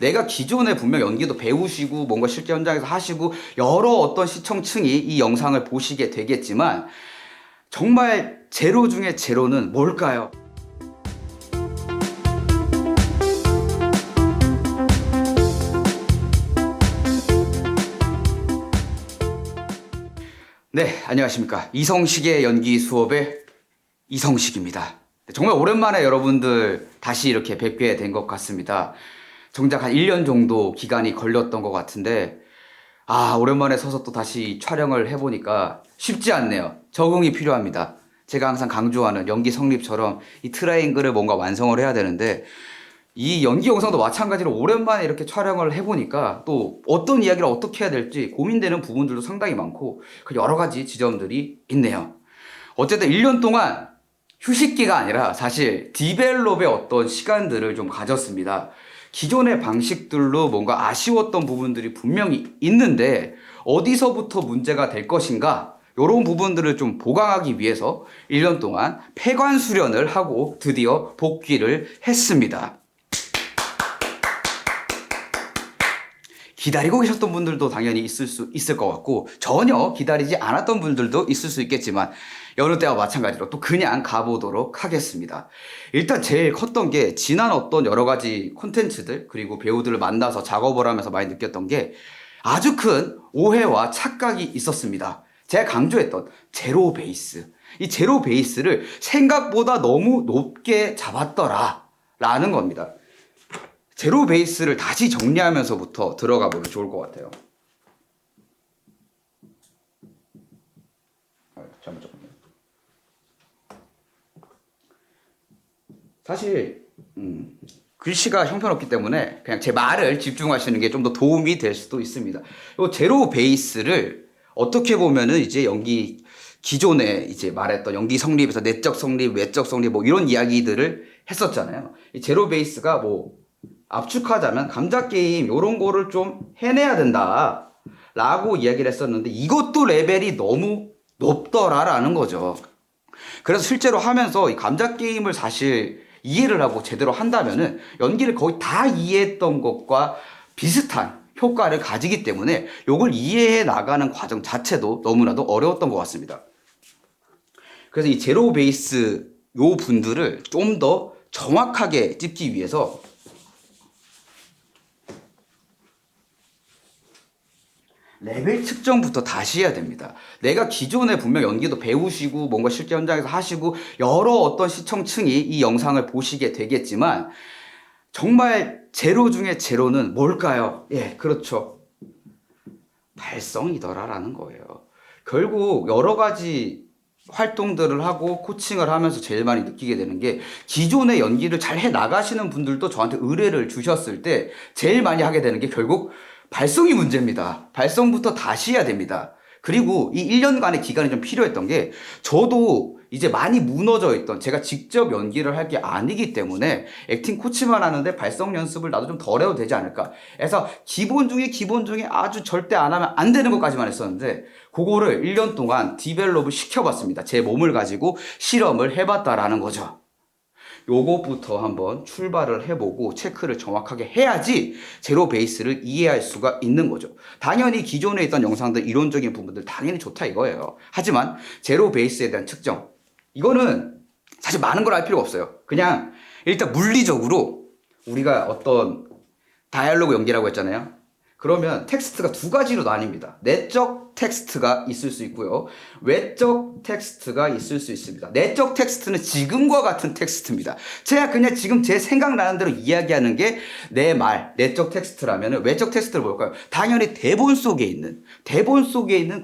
내가 기존에 분명 연기도 배우시고 뭔가 실제 현장에서 하시고 여러 어떤 시청층이 이 영상을 보시게 되겠지만 정말 제로 중에 제로는 뭘까요? 네, 안녕하십니까. 이성식의 연기 수업의 이성식입니다. 정말 오랜만에 여러분들 다시 이렇게 뵙게 된 것 같습니다. 정작 한 1년 정도 기간이 걸렸던 것 같은데, 오랜만에 서서 또 다시 촬영을 해보니까 쉽지 않네요. 적응이 필요합니다. 제가 항상 강조하는 연기 성립처럼 이 트라이앵글을 뭔가 완성을 해야 되는데, 이 연기 영상도 마찬가지로 오랜만에 이렇게 촬영을 해보니까 또 어떤 이야기를 어떻게 해야 될지 고민되는 부분들도 상당히 많고 그 여러 가지 지점들이 있네요. 어쨌든 1년 동안 휴식기가 아니라 사실 디벨롭의 어떤 시간들을 좀 가졌습니다. 기존의 방식들로 뭔가 아쉬웠던 부분들이 분명히 있는데 어디서부터 문제가 될 것인가? 이런 부분들을 좀 보강하기 위해서 1년 동안 폐관 수련을 하고 드디어 복귀를 했습니다. 기다리고 계셨던 분들도 당연히 있을 것 같고 전혀 기다리지 않았던 분들도 있을 수 있겠지만 여느 때와 마찬가지로 또 그냥 가보도록 하겠습니다. 일단 제일 컸던 게 지난 어떤 여러 가지 콘텐츠들 그리고 배우들을 만나서 작업을 하면서 많이 느꼈던 게 아주 큰 오해와 착각이 있었습니다. 제가 강조했던 제로 베이스. 이 제로 베이스를 생각보다 너무 높게 잡았더라 라는 겁니다. 제로 베이스를 다시 정리하면서부터 들어가 보면 좋을 것 같아요. 잠깐만요. 사실 글씨가 형편없기 때문에 그냥 제 말을 집중하시는 게 좀 더 도움이 될 수도 있습니다. 이 제로 베이스를 어떻게 보면은 이제 연기 기존에 이제 말했던 연기 성립에서 내적 성립, 외적 성립 뭐 이런 이야기들을 했었잖아요. 이 제로 베이스가 뭐 압축하자면 감자게임 요런 거를 좀 해내야 된다 라고 이야기를 했었는데 이것도 레벨이 너무 높더라라는 거죠. 그래서 실제로 하면서 이 감자게임을 사실 이해를 하고 제대로 한다면은 연기를 거의 다 이해했던 것과 비슷한 효과를 가지기 때문에 요걸 이해해 나가는 과정 자체도 너무나도 어려웠던 것 같습니다. 그래서 이 제로 베이스 요 분들을 좀 더 정확하게 찝기 위해서 레벨 측정부터 다시 해야 됩니다. 내가 기존에 분명 연기도 배우시고 뭔가 실제 현장에서 하시고 여러 어떤 시청층이 이 영상을 보시게 되겠지만 정말 제로 중에 제로는 뭘까요? 예, 그렇죠. 발성이더라라는 거예요. 결국 여러 가지 활동들을 하고 코칭을 하면서 제일 많이 느끼게 되는 게 기존의 연기를 잘 해 나가시는 분들도 저한테 의뢰를 주셨을 때 제일 많이 하게 되는 게 결국 발성이 문제입니다. 발성부터 다시 해야 됩니다. 그리고 이 1년간의 기간이 좀 필요했던 게 저도 이제 많이 무너져 있던 제가 직접 연기를 할 게 아니기 때문에 액팅 코치만 하는데 발성 연습을 나도 좀 덜 해도 되지 않을까 해서 기본 중에 아주 절대 안 하면 안 되는 것까지만 했었는데 그거를 1년 동안 디벨롭을 시켜봤습니다. 제 몸을 가지고 실험을 해봤다라는 거죠. 요것부터 한번 출발을 해보고 체크를 정확하게 해야지 제로 베이스를 이해할 수가 있는 거죠. 당연히 기존에 있던 영상들 이론적인 부분들 당연히 좋다 이거예요. 하지만 제로 베이스에 대한 측정 이거는 사실 많은 걸 알 필요가 없어요. 그냥 일단 물리적으로 우리가 어떤 다이얼로그 연기라고 했잖아요. 그러면 텍스트가 두 가지로 나뉩니다. 내적 텍스트가 있을 수 있고요. 외적 텍스트가 있을 수 있습니다. 내적 텍스트는 지금과 같은 텍스트입니다. 제가 그냥 지금 제 생각나는 대로 이야기하는 게 내 말, 내적 텍스트라면 외적 텍스트를 볼까요? 당연히 대본 속에 있는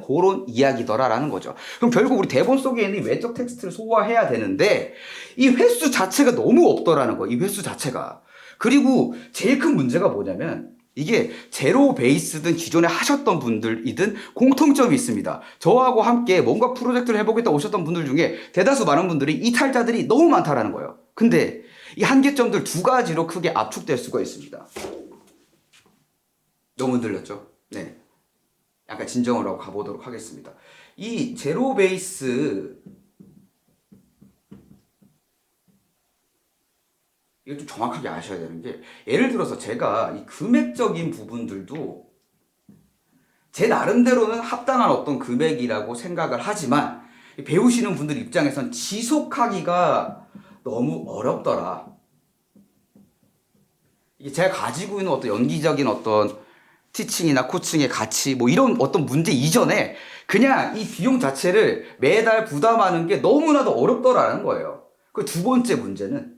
그런 이야기더라라는 거죠. 그럼 결국 우리 대본 속에 있는 외적 텍스트를 소화해야 되는데 이 횟수 자체가 너무 없더라는 거예요. 이 횟수 자체가. 그리고 제일 큰 문제가 뭐냐면 이게 제로 베이스든 기존에 하셨던 분들이든 공통점이 있습니다. 저하고 함께 뭔가 프로젝트를 해보겠다 오셨던 분들 중에 대다수 많은 분들이 이탈자들이 너무 많다라는 거예요. 근데 이 한계점들 두 가지로 크게 압축될 수가 있습니다. 너무 흔들렸죠? 네. 약간 진정을 하고 가보도록 하겠습니다. 이 제로 베이스 이거 좀 정확하게 아셔야 되는 게, 예를 들어서 제가 이 금액적인 부분들도 제 나름대로는 합당한 어떤 금액이라고 생각을 하지만, 배우시는 분들 입장에선 지속하기가 너무 어렵더라. 이게 제가 가지고 있는 어떤 연기적인 어떤 티칭이나 코칭의 가치, 뭐 이런 어떤 문제 이전에 그냥 이 비용 자체를 매달 부담하는 게 너무나도 어렵더라는 거예요. 그 두 번째 문제는,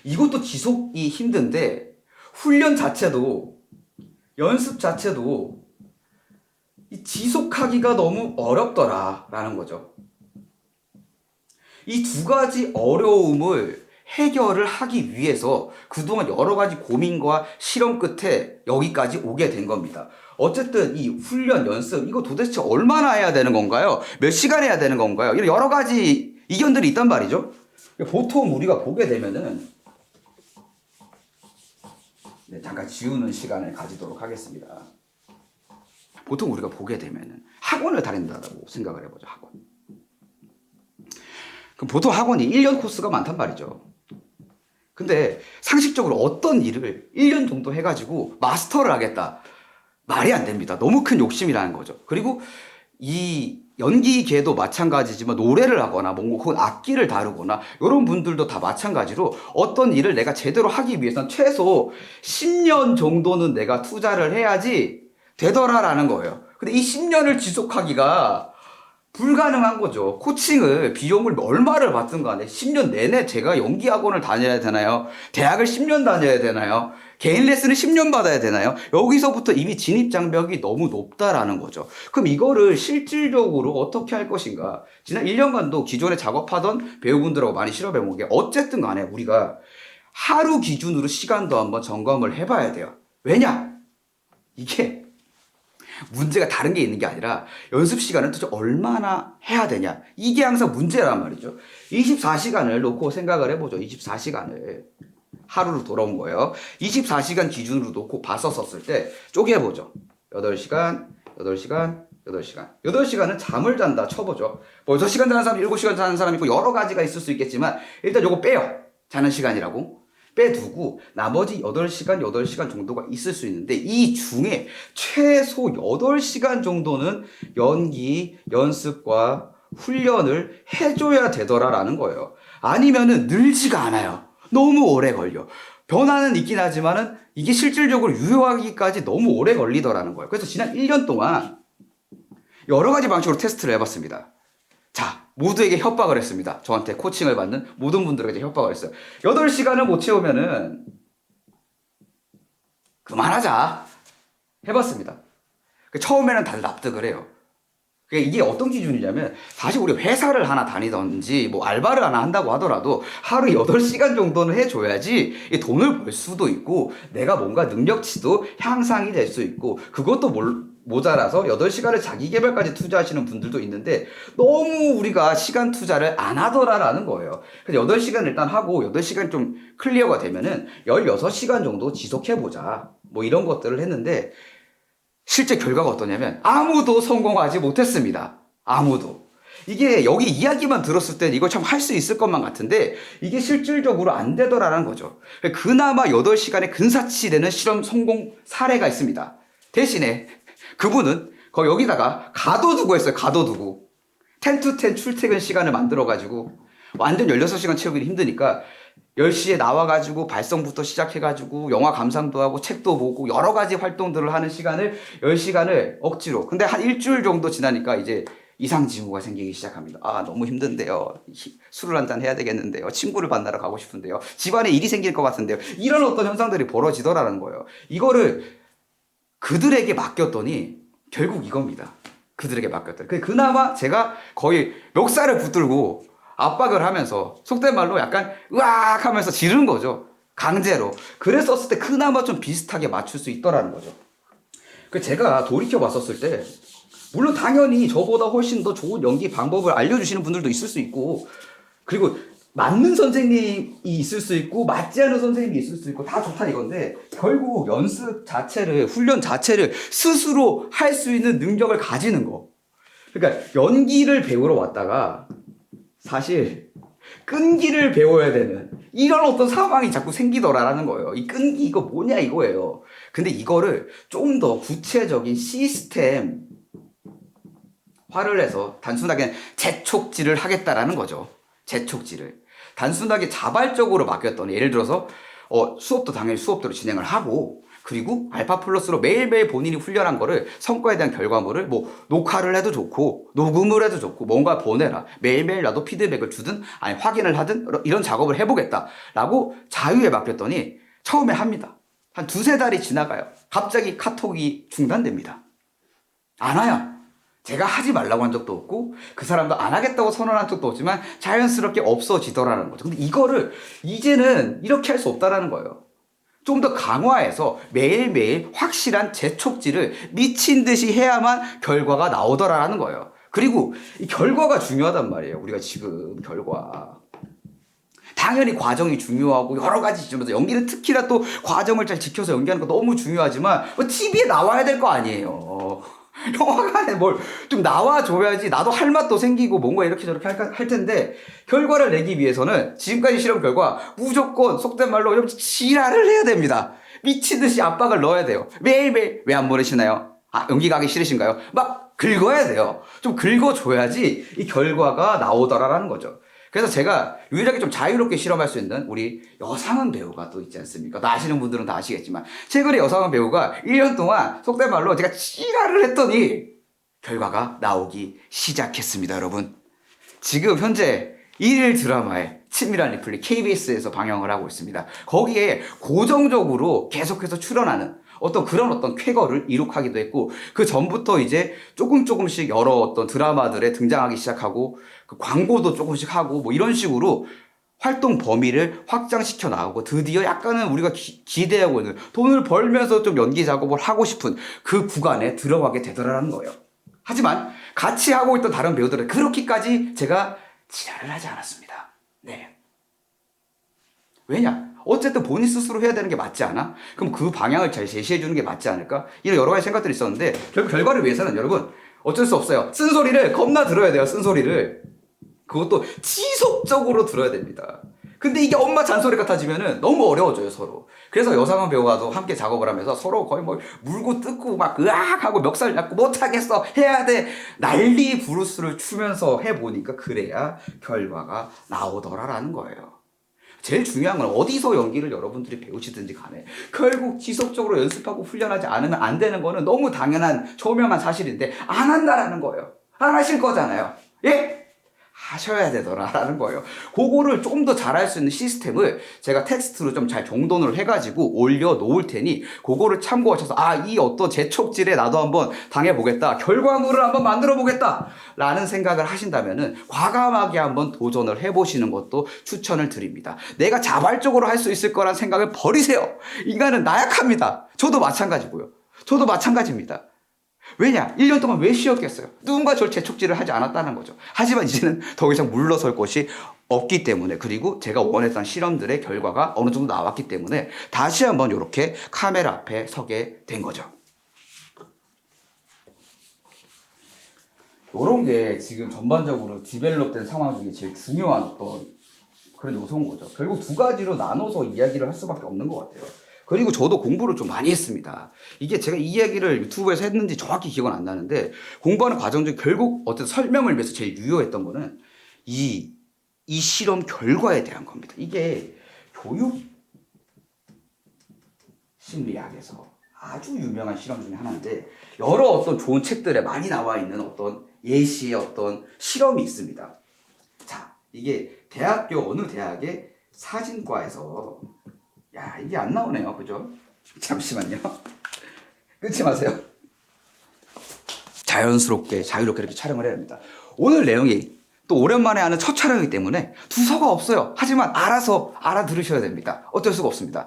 이것도 지속이 힘든데 훈련 자체도, 연습 자체도 이 지속하기가 너무 어렵더라라는 거죠. 이 두 가지 어려움을 해결을 하기 위해서 그동안 여러 가지 고민과 실험 끝에 여기까지 오게 된 겁니다. 어쨌든 이 훈련, 연습, 이거 도대체 얼마나 해야 되는 건가요? 몇 시간 해야 되는 건가요? 이런 여러 가지 이견들이 있단 말이죠. 보통 우리가 보게 되면은, 네, 잠깐 지우는 시간을 가지도록 하겠습니다. 보통 우리가 보게 되면은 학원을 다닌다고 생각을 해보죠. 학원. 그럼 보통 학원이 1년 코스가 많단 말이죠. 근데 상식적으로 어떤 일을 1년 정도 해가지고 마스터를 하겠다, 말이 안 됩니다. 너무 큰 욕심이라는 거죠. 그리고 이 연기계도 마찬가지지만 노래를 하거나 혹은 악기를 다루거나 이런 분들도 다 마찬가지로 어떤 일을 내가 제대로 하기 위해서는 최소 10년 정도는 내가 투자를 해야지 되더라라는 거예요. 근데 이 10년을 지속하기가 불가능한 거죠. 코칭을 비용을 얼마를 받든 간에 10년 내내 제가 연기 학원을 다녀야 되나요? 대학을 10년 다녀야 되나요? 개인 레슨을 10년 받아야 되나요? 여기서부터 이미 진입 장벽이 너무 높다라는 거죠. 그럼 이거를 실질적으로 어떻게 할 것인가? 지난 1년간도 기존에 작업하던 배우분들하고 많이 실험해 본 게, 어쨌든 간에 우리가 하루 기준으로 시간도 한번 점검을 해봐야 돼요. 왜냐? 이게 문제가 다른 게 있는 게 아니라 연습 시간을 도대체 얼마나 해야 되냐, 이게 항상 문제란 말이죠. 24시간을 놓고 생각을 해보죠. 24시간을 하루로 돌아온 거예요. 24시간 기준으로 놓고 봤었을 때 쪼개보죠. 8시간, 8시간, 8시간. 8시간은 잠을 잔다 쳐보죠. 뭐 6시간 자는 사람, 7시간 자는 사람 있고 여러 가지가 있을 수 있겠지만, 일단 요거 빼요. 자는 시간이라고 빼두고 나머지 8시간, 8시간 정도가 있을 수 있는데, 이 중에 최소 8시간 정도는 연기, 연습과 훈련을 해줘야 되더라라는 거예요. 아니면은 늘지가 않아요. 너무 오래 걸려. 변화는 있긴 하지만은 이게 실질적으로 유효하기까지 너무 오래 걸리더라는 거예요. 그래서 지난 1년 동안 여러 가지 방식으로 테스트를 해봤습니다. 자, 모두에게 협박을 했습니다. 저한테 코칭을 받는 모든 분들에게 협박을 했어요. 8시간을 못 채우면은 그만하자. 해봤습니다. 처음에는 다들 납득을 해요. 이게 어떤 기준이냐면, 사실 우리 회사를 하나 다니던지 뭐 알바를 하나 한다고 하더라도 하루 8시간 정도는 해줘야지 돈을 벌 수도 있고 내가 뭔가 능력치도 향상이 될 수 있고, 그것도 모자라서 8시간을 자기 개발까지 투자하시는 분들도 있는데 너무 우리가 시간 투자를 안 하더라라는 거예요. 그래서 8시간 일단 하고 8시간 좀 클리어가 되면은 16시간 정도 지속해보자, 뭐 이런 것들을 했는데, 실제 결과가 어떠냐면 아무도 성공하지 못했습니다. 아무도. 이게 여기 이야기만 들었을 때 이거 참 할 수 있을 것만 같은데 이게 실질적으로 안 되더라는 거죠. 그나마 8시간에 근사치 되는 실험 성공 사례가 있습니다. 대신에 그분은 거의 여기다가 가둬두고 했어요. 가둬두고 10to10 출퇴근 시간을 만들어가지고, 완전 16시간 채우기는 힘드니까 10시에 나와가지고 발성부터 시작해가지고 영화 감상도 하고 책도 보고 여러 가지 활동들을 하는 시간을 10시간을 억지로. 근데 한 일주일 정도 지나니까 이제 이상징후가 생기기 시작합니다. 아, 너무 힘든데요. 술을 한잔 해야 되겠는데요. 친구를 만나러 가고 싶은데요. 집안에 일이 생길 것 같은데요. 이런 어떤 현상들이 벌어지더라는 거예요. 이거를 그들에게 맡겼더니 결국 이겁니다. 그들에게 맡겼더니. 그나마 제가 거의 멱살을 붙들고 압박을 하면서 속된 말로 약간 으악 하면서 지르는 거죠. 강제로. 그랬었을 때 그나마 좀 비슷하게 맞출 수 있더라는 거죠. 제가 돌이켜 봤었을 때, 물론 당연히 저보다 훨씬 더 좋은 연기 방법을 알려주시는 분들도 있을 수 있고, 그리고 맞는 선생님이 있을 수 있고 맞지 않은 선생님이 있을 수 있고 다 좋다 이건데, 결국 연습 자체를, 훈련 자체를 스스로 할 수 있는 능력을 가지는 거. 그러니까 연기를 배우러 왔다가 사실 끈기를 배워야 되는 이런 어떤 상황이 자꾸 생기더라라는 거예요. 이 끈기 이거 뭐냐 이거예요. 근데 이거를 좀 더 구체적인 시스템 화를 내서 단순하게 재촉지를 하겠다라는 거죠. 재촉지를. 단순하게 자발적으로 맡겼더니 예를 들어서 수업도 당연히 수업대로 진행을 하고 그리고 알파 플러스로 매일매일 본인이 훈련한 거를 성과에 대한 결과물을 뭐 녹화를 해도 좋고 녹음을 해도 좋고 뭔가 보내라. 매일매일 나도 피드백을 주든 아니 확인을 하든 이런 작업을 해보겠다라고 자유에 맡겼더니 처음에 합니다. 한 두세 달이 지나가요. 갑자기 카톡이 중단됩니다. 안 와요. 제가 하지 말라고 한 적도 없고 그 사람도 안 하겠다고 선언한 적도 없지만 자연스럽게 없어지더라는 거죠. 근데 이거를 이제는 이렇게 할 수 없다라는 거예요. 좀 더 강화해서 매일매일 확실한 재촉지를 미친 듯이 해야만 결과가 나오더라라는 거예요. 그리고 이 결과가 중요하단 말이에요. 우리가 지금 결과. 당연히 과정이 중요하고 여러 가지 지점에서 연기는 특히나 또 과정을 잘 지켜서 연기하는 거 너무 중요하지만 뭐 TV에 나와야 될 거 아니에요. 영화관에 뭘 좀 나와줘야지 나도 할 맛도 생기고 뭔가 이렇게 저렇게 할 텐데 결과를 내기 위해서는 지금까지 실험 결과 무조건 속된 말로 여러분 지랄을 해야 됩니다. 미친 듯이 압박을 넣어야 돼요. 매일매일 왜 안 보내시나요? 연기 가기 싫으신가요? 막 긁어야 돼요. 좀 긁어줘야지 이 결과가 나오더라라는 거죠. 그래서 제가 유일하게 좀 자유롭게 실험할 수 있는 우리 여상은 배우가 또 있지 않습니까? 또 아시는 분들은 다 아시겠지만 최근에 여상은 배우가 1년 동안 속된 말로 제가 지랄을 했더니 결과가 나오기 시작했습니다, 여러분. 지금 현재 1일 드라마의 친밀한 리플리 KBS에서 방영을 하고 있습니다. 거기에 고정적으로 계속해서 출연하는 어떤 쾌거를 이룩하기도 했고 그 전부터 이제 조금씩 여러 어떤 드라마들에 등장하기 시작하고 그 광고도 조금씩 하고 뭐 이런 식으로 활동 범위를 확장시켜 나가고 드디어 약간은 우리가 기대하고 있는 돈을 벌면서 좀 연기 작업을 하고 싶은 그 구간에 들어가게 되더라는 거예요. 하지만 같이 하고 있던 다른 배우들은 그렇게까지 제가 지랄을 하지 않았습니다. 네. 왜냐? 어쨌든 본인 스스로 해야 되는 게 맞지 않아? 그럼 그 방향을 잘 제시해 주는 게 맞지 않을까? 이런 여러 가지 생각들이 있었는데 결국 결과를 위해서는 여러분 어쩔 수 없어요. 쓴소리를 겁나 들어야 돼요. 쓴소리를. 그것도 지속적으로 들어야 됩니다. 근데 이게 엄마 잔소리 같아지면은 너무 어려워져요, 서로. 그래서 여상은 배우와도 함께 작업을 하면서 서로 거의 뭐 물고 뜯고 막 으악 하고 멱살 잡고 못하겠어 해야 돼 난리 부르스를 추면서 해보니까 그래야 결과가 나오더라라는 거예요. 제일 중요한 건 어디서 연기를 여러분들이 배우시든지 간에 결국 지속적으로 연습하고 훈련하지 않으면 안 되는 거는 너무 당연한 초명한 사실인데 안 한다라는 거예요. 안 하실 거잖아요. 예? 하셔야 되더라라는 거예요. 그거를 좀 더 잘할 수 있는 시스템을 제가 텍스트로 좀 잘 정돈을 해가지고 올려놓을 테니 그거를 참고하셔서 이 어떤 재촉질에 나도 한번 당해보겠다. 결과물을 한번 만들어보겠다. 라는 생각을 하신다면은 과감하게 한번 도전을 해보시는 것도 추천을 드립니다. 내가 자발적으로 할 수 있을 거란 생각을 버리세요. 인간은 나약합니다. 저도 마찬가지고요. 저도 마찬가지입니다. 왜냐? 1년 동안 왜 쉬었겠어요? 누군가 저를 재촉질을 하지 않았다는 거죠. 하지만 이제는 더 이상 물러설 곳이 없기 때문에 그리고 제가 원했던 실험들의 결과가 어느 정도 나왔기 때문에 다시 한번 이렇게 카메라 앞에 서게 된 거죠. 이런 게 지금 전반적으로 디벨롭된 상황 중에 제일 중요한 어떤 그런 요소인 거죠. 결국 두 가지로 나눠서 이야기를 할 수밖에 없는 것 같아요. 그리고 저도 공부를 좀 많이 했습니다. 이게 제가 이 이야기를 유튜브에서 했는지 정확히 기억은 안 나는데 공부하는 과정 중 결국 어떤 설명을 위해서 제일 유효했던 거는 이 실험 결과에 대한 겁니다. 이게 교육 심리학에서 아주 유명한 실험 중에 하나인데 여러 어떤 좋은 책들에 많이 나와 있는 어떤 예시의 어떤 실험이 있습니다. 자, 이게 대학교 어느 대학의 사진과에서 이게 안 나오네요. 그죠? 잠시만요. 끊지 마세요. 자연스럽게, 자유롭게 이렇게 촬영을 해야 됩니다. 오늘 내용이 또 오랜만에 하는 첫 촬영이기 때문에 두서가 없어요. 하지만 알아서 알아들으셔야 됩니다. 어쩔 수가 없습니다.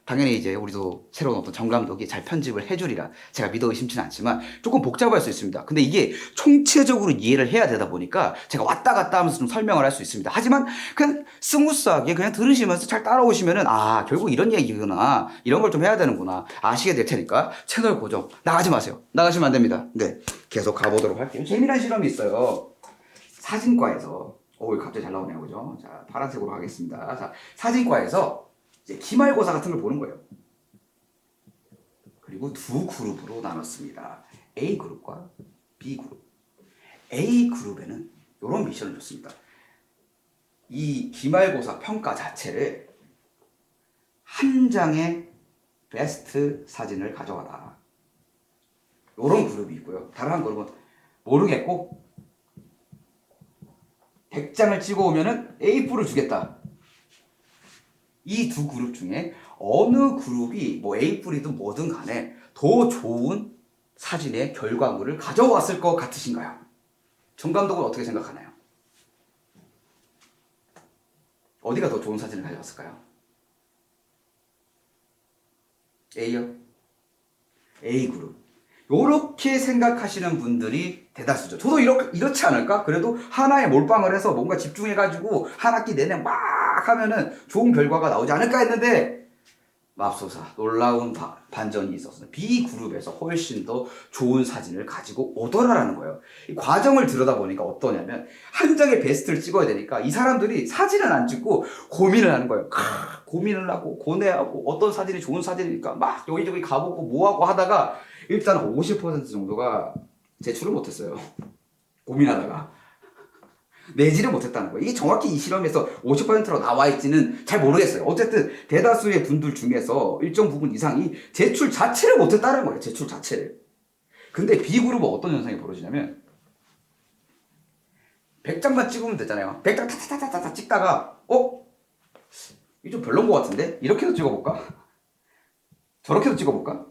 당연히 이제 우리도 새로운 어떤 정감독이 잘 편집을 해주리라 제가 믿어 의심치는 않지만 조금 복잡할 수 있습니다. 근데 이게 총체적으로 이해를 해야 되다 보니까 제가 왔다 갔다 하면서 좀 설명을 할 수 있습니다. 하지만 그냥 스무스하게 그냥 들으시면서 잘 따라오시면은 결국 이런 얘기구나. 이런 걸 좀 해야 되는구나. 아시게 될 테니까 채널 고정 나가지 마세요. 나가시면 안 됩니다. 네, 계속 가보도록 할게요. 재미난 실험이 있어요. 사진과에서 갑자기 잘 나오네요. 그죠? 자, 파란색으로 하겠습니다. 자, 사진과에서 이제 기말고사 같은 걸 보는 거예요. 그리고 두 그룹으로 나눴습니다. A 그룹과 B 그룹. A 그룹에는 이런 미션을 줬습니다. 이 기말고사 평가 자체를 한 장의 베스트 사진을 가져와라. 이런 그룹이 있고요. 다른 한 그룹은 모르겠고 100장을 찍어오면은 A4를 주겠다. 이 두 그룹 중에 어느 그룹이 뭐 A4이든 뭐든 간에 더 좋은 사진의 결과물을 가져왔을 것 같으신가요? 정 감독은 어떻게 생각하나요? 어디가 더 좋은 사진을 가져왔을까요? A요? A그룹. 이렇게 생각하시는 분들이 대다수죠. 저도 이렇지 않을까? 그래도 하나에 몰빵을 해서 뭔가 집중해가지고 한 학기 내내 막 하면은 좋은 결과가 나오지 않을까 했는데 맙소사 놀라운 반전이 있었어요. B그룹에서 훨씬 더 좋은 사진을 가지고 오더라라는 거예요. 이 과정을 들여다보니까 어떠냐면 한 장의 베스트를 찍어야 되니까 이 사람들이 사진은 안 찍고 고민을 하는 거예요. 고민을 하고 고뇌하고 어떤 사진이 좋은 사진이니까 막 여기저기 가보고 뭐하고 하다가 일단 50% 정도가 제출을 못했어요. 고민하다가. 내지를 못했다는 거예요. 이게 정확히 이 실험에서 50%로 나와 있지는 잘 모르겠어요. 어쨌든 대다수의 분들 중에서 일정 부분 이상이 제출 자체를 못했다는 거예요. 제출 자체를. 근데 B그룹은 어떤 현상이 벌어지냐면 100장만 찍으면 되잖아요. 100장 타타타타타 찍다가 이게 좀 별론 것 같은데? 이렇게도 찍어볼까? 저렇게도 찍어볼까?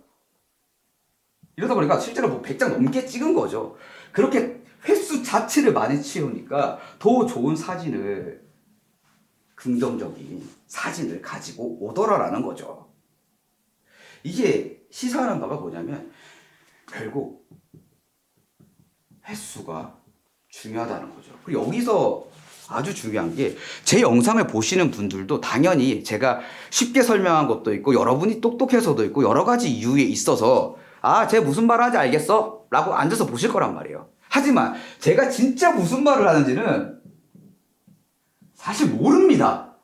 이러다 보니까 실제로 뭐 100장 넘게 찍은 거죠. 그렇게 횟수 자체를 많이 치우니까 더 좋은 사진을, 긍정적인 사진을 가지고 오더라라는 거죠. 이게 시사하는 바가 뭐냐면 결국 횟수가 중요하다는 거죠. 그리고 여기서 아주 중요한 게 제 영상을 보시는 분들도 당연히 제가 쉽게 설명한 것도 있고 여러분이 똑똑해서도 있고 여러 가지 이유에 있어서 쟤 무슨 말 하지 알겠어? 라고 앉아서 보실 거란 말이에요. 하지만 제가 진짜 무슨 말을 하는지는 사실 모릅니다.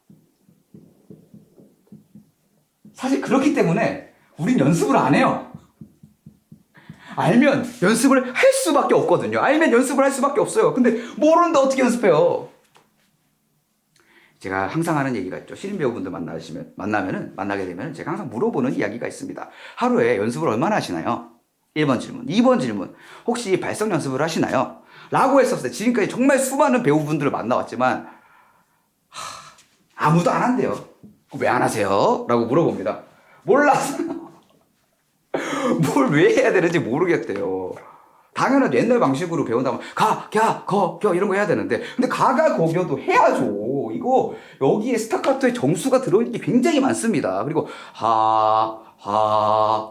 사실 그렇기 때문에 우린 연습을 안 해요. 알면 연습을 할 수밖에 없거든요. 알면 연습을 할 수밖에 없어요. 근데 모르는데 어떻게 연습해요? 제가 항상 하는 얘기가 있죠. 신인 배우분들 만나게 되면 제가 항상 물어보는 이야기가 있습니다. 하루에 연습을 얼마나 하시나요? 1번 질문. 2번 질문. 혹시 발성 연습을 하시나요? 라고 했었어요. 지금까지 정말 수많은 배우분들을 만나왔지만 아무도 안 한대요. 왜 안 하세요? 라고 물어봅니다. 몰라서 뭘 왜 해야 되는지 모르겠대요. 당연한 옛날 방식으로 배운다면 가, 갸, 거, 겨 이런 거 해야 되는데 근데 가가, 거겨도 해야죠. 이거 여기에 스타카토의 정수가 들어있는 게 굉장히 많습니다. 그리고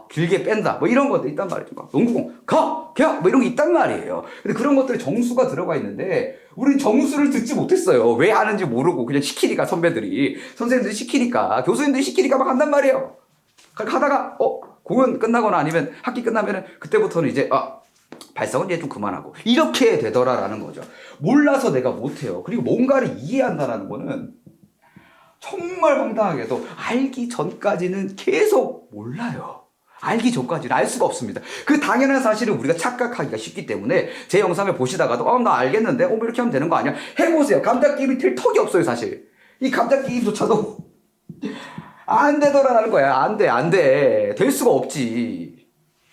길게 뺀다 뭐 이런 것도 있단 말이죠. 농구공 가, 갸 뭐 이런 게 있단 말이에요. 근데 그런 것들이 정수가 들어가 있는데 우린 정수를 듣지 못했어요. 왜 하는지 모르고 그냥 시키니까 선생님들이 시키니까 교수님들이 시키니까 막 한단 말이에요. 하다가 공연 끝나거나 아니면 학기 끝나면은 그때부터는 이제 발성은 이제 좀 그만하고 이렇게 되더라라는 거죠. 몰라서 내가 못해요. 그리고 뭔가를 이해한다는 거는 정말 황당하게도 알기 전까지는 계속 몰라요. 알기 전까지는 알 수가 없습니다. 그 당연한 사실을 우리가 착각하기가 쉽기 때문에 제 영상을 보시다가도 나 알겠는데 뭐 이렇게 하면 되는 거 아니야? 해보세요. 감자게임이 될 턱이 없어요. 사실 이 감자게임조차도 안 되더라라는 거야. 안 돼. 될 수가 없지.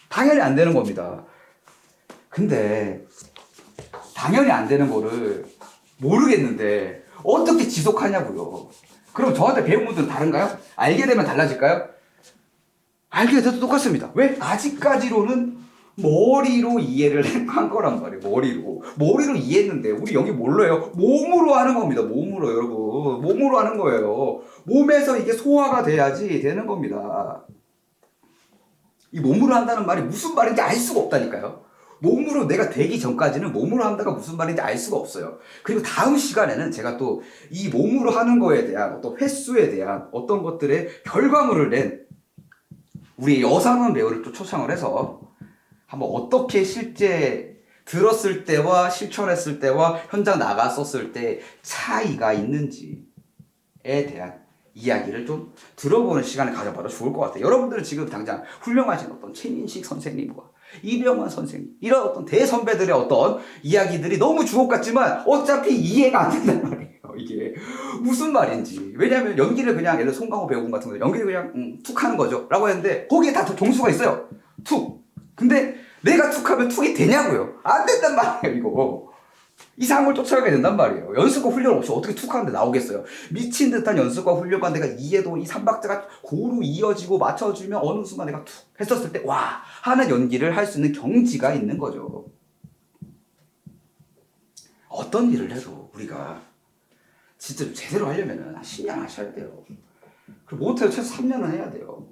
당연히 안 되는 겁니다. 근데 당연히 안 되는 거를 모르겠는데 어떻게 지속하냐고요. 그럼 저한테 배운 분들은 다른가요? 알게 되면 달라질까요? 알게 돼도 똑같습니다. 왜? 아직까지로는 머리로 이해를 한 거란 말이에요. 머리로 이해했는데 우리 여기 뭘로 해요? 몸으로 하는 겁니다. 몸으로 여러분. 몸으로 하는 거예요. 몸에서 이게 소화가 돼야지 되는 겁니다. 이 몸으로 한다는 말이 무슨 말인지 알 수가 없다니까요. 몸으로 내가 되기 전까지는 몸으로 한다가 무슨 말인지 알 수가 없어요. 그리고 다음 시간에는 제가 또 이 몸으로 하는 거에 대한 어떤 횟수에 대한 어떤 것들의 결과물을 낸 우리 여상원 배우를 또 초청을 해서 한번 어떻게 실제 들었을 때와 실천했을 때와 현장 나갔었을 때 차이가 있는지에 대한 이야기를 좀 들어보는 시간을 가져봐도 좋을 것 같아요. 여러분들은 지금 당장 훌륭하신 어떤 최민식 선생님과 이병헌 선생님 이런 어떤 대선배들의 어떤 이야기들이 너무 주옥 같지만 어차피 이해가 안 된단 말이에요. 이게 무슨 말인지. 왜냐하면 연기를 그냥 예를 들어 송강호 배우분 같은 거 연기를 그냥 툭 하는 거죠 라고 했는데 거기에 다 종수가 있어요. 툭. 근데 내가 툭 하면 툭이 되냐고요. 안 된단 말이에요. 이거 이상을 쫓아가게 된단 말이에요. 연습과 훈련 없이 어떻게 툭 하는데 나오겠어요. 미친 듯한 연습과 훈련과 내가 이해도 이 삼박자가 고루 이어지고 맞춰주면 어느 순간 내가 툭 했었을 때 와 하는 연기를 할 수 있는 경지가 있는 거죠. 어떤 일을 해도 우리가 진짜 제대로 하려면 한 10년 하셔야 돼요. 그리고 못해도 최소 3년은 해야 돼요.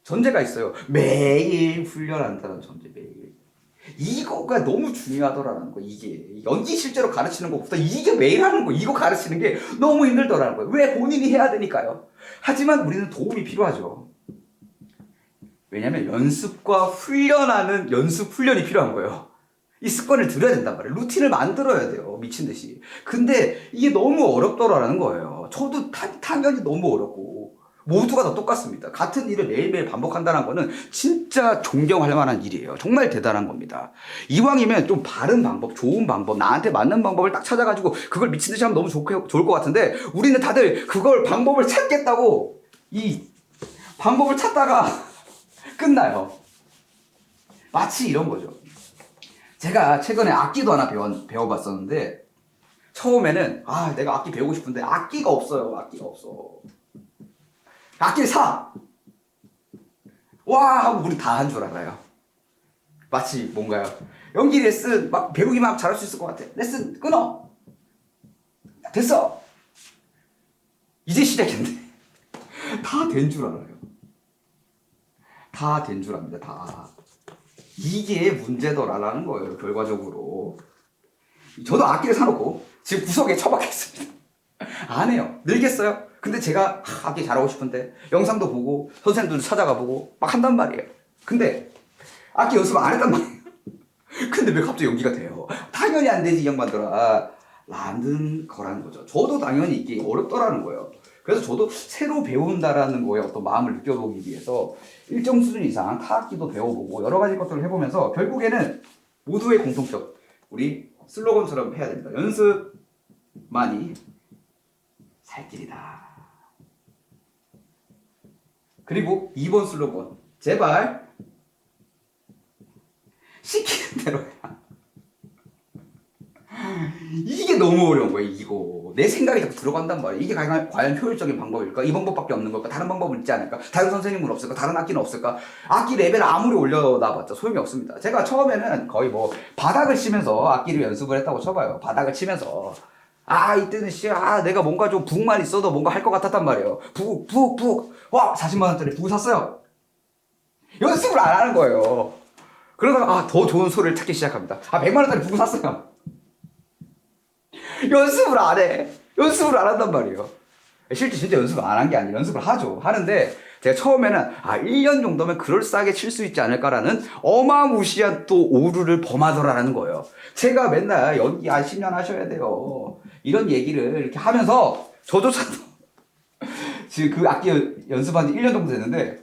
전제가 있어요. 매일 훈련한다는 전제, 매일. 이거가 너무 중요하더라는 거. 이게 연기 실제로 가르치는 것보다 이게 매일 하는 거, 이거 가르치는 게 너무 힘들더라는 거예요. 왜? 본인이 해야 되니까요. 하지만 우리는 도움이 필요하죠. 왜냐면 연습과 훈련하는 연습 훈련이 필요한 거예요. 이 습관을 들여야 된단 말이에요. 루틴을 만들어야 돼요. 미친 듯이. 근데 이게 너무 어렵더라는 거예요. 저도 당연히 너무 어렵고 모두가 다 똑같습니다. 같은 일을 매일매일 반복한다는 거는 진짜 존경할 만한 일이에요. 정말 대단한 겁니다. 이왕이면 좀 바른 방법, 좋은 방법, 나한테 맞는 방법을 딱 찾아가지고 그걸 미친 듯이 하면 너무 좋을 것 같은데 우리는 다들 그걸 방법을 찾겠다고 이 방법을 찾다가 끝나요. 마치 이런 거죠. 제가 최근에 악기도 하나 배워봤었는데 처음에는 내가 악기 배우고 싶은데 악기가 없어요. 악기가 없어. 악기를 사! 와! 하고 우리 다 한 줄 알아요. 마치 뭔가요? 연기 레슨 막 배우기만 잘할 수 있을 것 같아. 레슨 끊어! 됐어! 이제 시작했는데 다 된 줄 알아요. 다 된 줄 압니다. 다. 이게 문제더라라는 거예요. 결과적으로. 저도 악기를 사놓고 지금 구석에 처박혔습니다. 안 해요. 늘겠어요? 근데 제가 악기 잘하고 싶은데 영상도 보고 선생님들도 찾아가 보고 막 한단 말이에요. 근데 악기 연습을 안 했단 말이에요. 근데 왜 갑자기 연기가 돼요? 당연히 안 되지 이 양반들아 라는 거라는 거죠. 저도 당연히 이게 어렵더라는 거예요. 그래서 저도 새로 배운다라는 거에 어떤 마음을 느껴보기 위해서 일정 수준 이상 타악기도 배워보고 여러 가지 것들을 해보면서 결국에는 모두의 공통점 우리 슬로건처럼 해야 됩니다. 연습만이 살 길이다. 그리고 2번 슬로건 제발 시키는 대로 해라. 이게 너무 어려운 거예요. 이거 내 생각이 자꾸 들어간단 말이에요. 이게 과연 효율적인 방법일까? 이 방법밖에 없는 걸까? 다른 방법은 있지 않을까? 다른 선생님은 없을까? 다른 악기는 없을까? 악기 레벨 아무리 올려놔봤자 소용이 없습니다. 제가 처음에는 거의 뭐 바닥을 치면서 악기를 연습을 했다고 쳐봐요. 바닥을 치면서 이때는 내가 뭔가 좀 북만 있어도 뭔가 할 것 같았단 말이에요. 북. 와, 40만 원짜리 북 샀어요. 연습을 안 하는 거예요. 그러다가 더 좋은 소리를 찾기 시작합니다. 100만 원짜리 북 샀어요. 연습을 안 해. 연습을 안 한단 말이에요. 실제 진짜 연습을 안 한 게 아니라 연습을 하죠. 하는데 제가 처음에는 1년 정도면 그럴싸하게 칠 수 있지 않을까라는 어마무시한 또 오류를 범하더라는 거예요. 제가 맨날 연기 10년 하셔야 돼요. 이런 얘기를 이렇게 하면서 저조차도 지금 그 악기 연습한 지 1년 정도 됐는데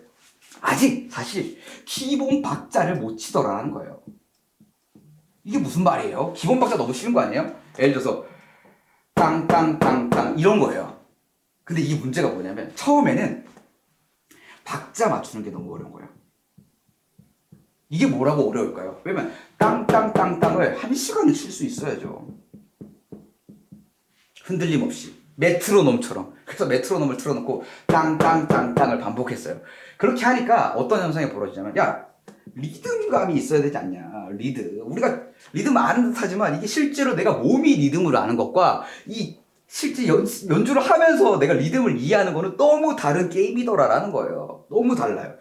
아직 사실 기본 박자를 못 치더라는 거예요. 이게 무슨 말이에요? 기본 박자 너무 쉬운 거 아니에요? 예를 들어서 땅땅땅땅 이런 거예요. 근데 이 문제가 뭐냐면 처음에는 박자 맞추는 게 너무 어려운 거예요. 이게 뭐라고 어려울까요? 왜냐면 땅땅땅땅을 1시간을 칠 수 있어야죠. 흔들림 없이 메트로놈처럼. 그래서 메트로놈을 틀어놓고 땅땅땅땅을 반복했어요. 그렇게 하니까 어떤 현상이 벌어지냐면 리듬감이 있어야 되지 않냐. 우리가 리듬 아는 듯 하지만 이게 실제로 내가 몸이 리듬을 아는 것과 이 실제 연주를 하면서 내가 리듬을 이해하는 거는 너무 다른 게임이더라라는 거예요. 너무 달라요.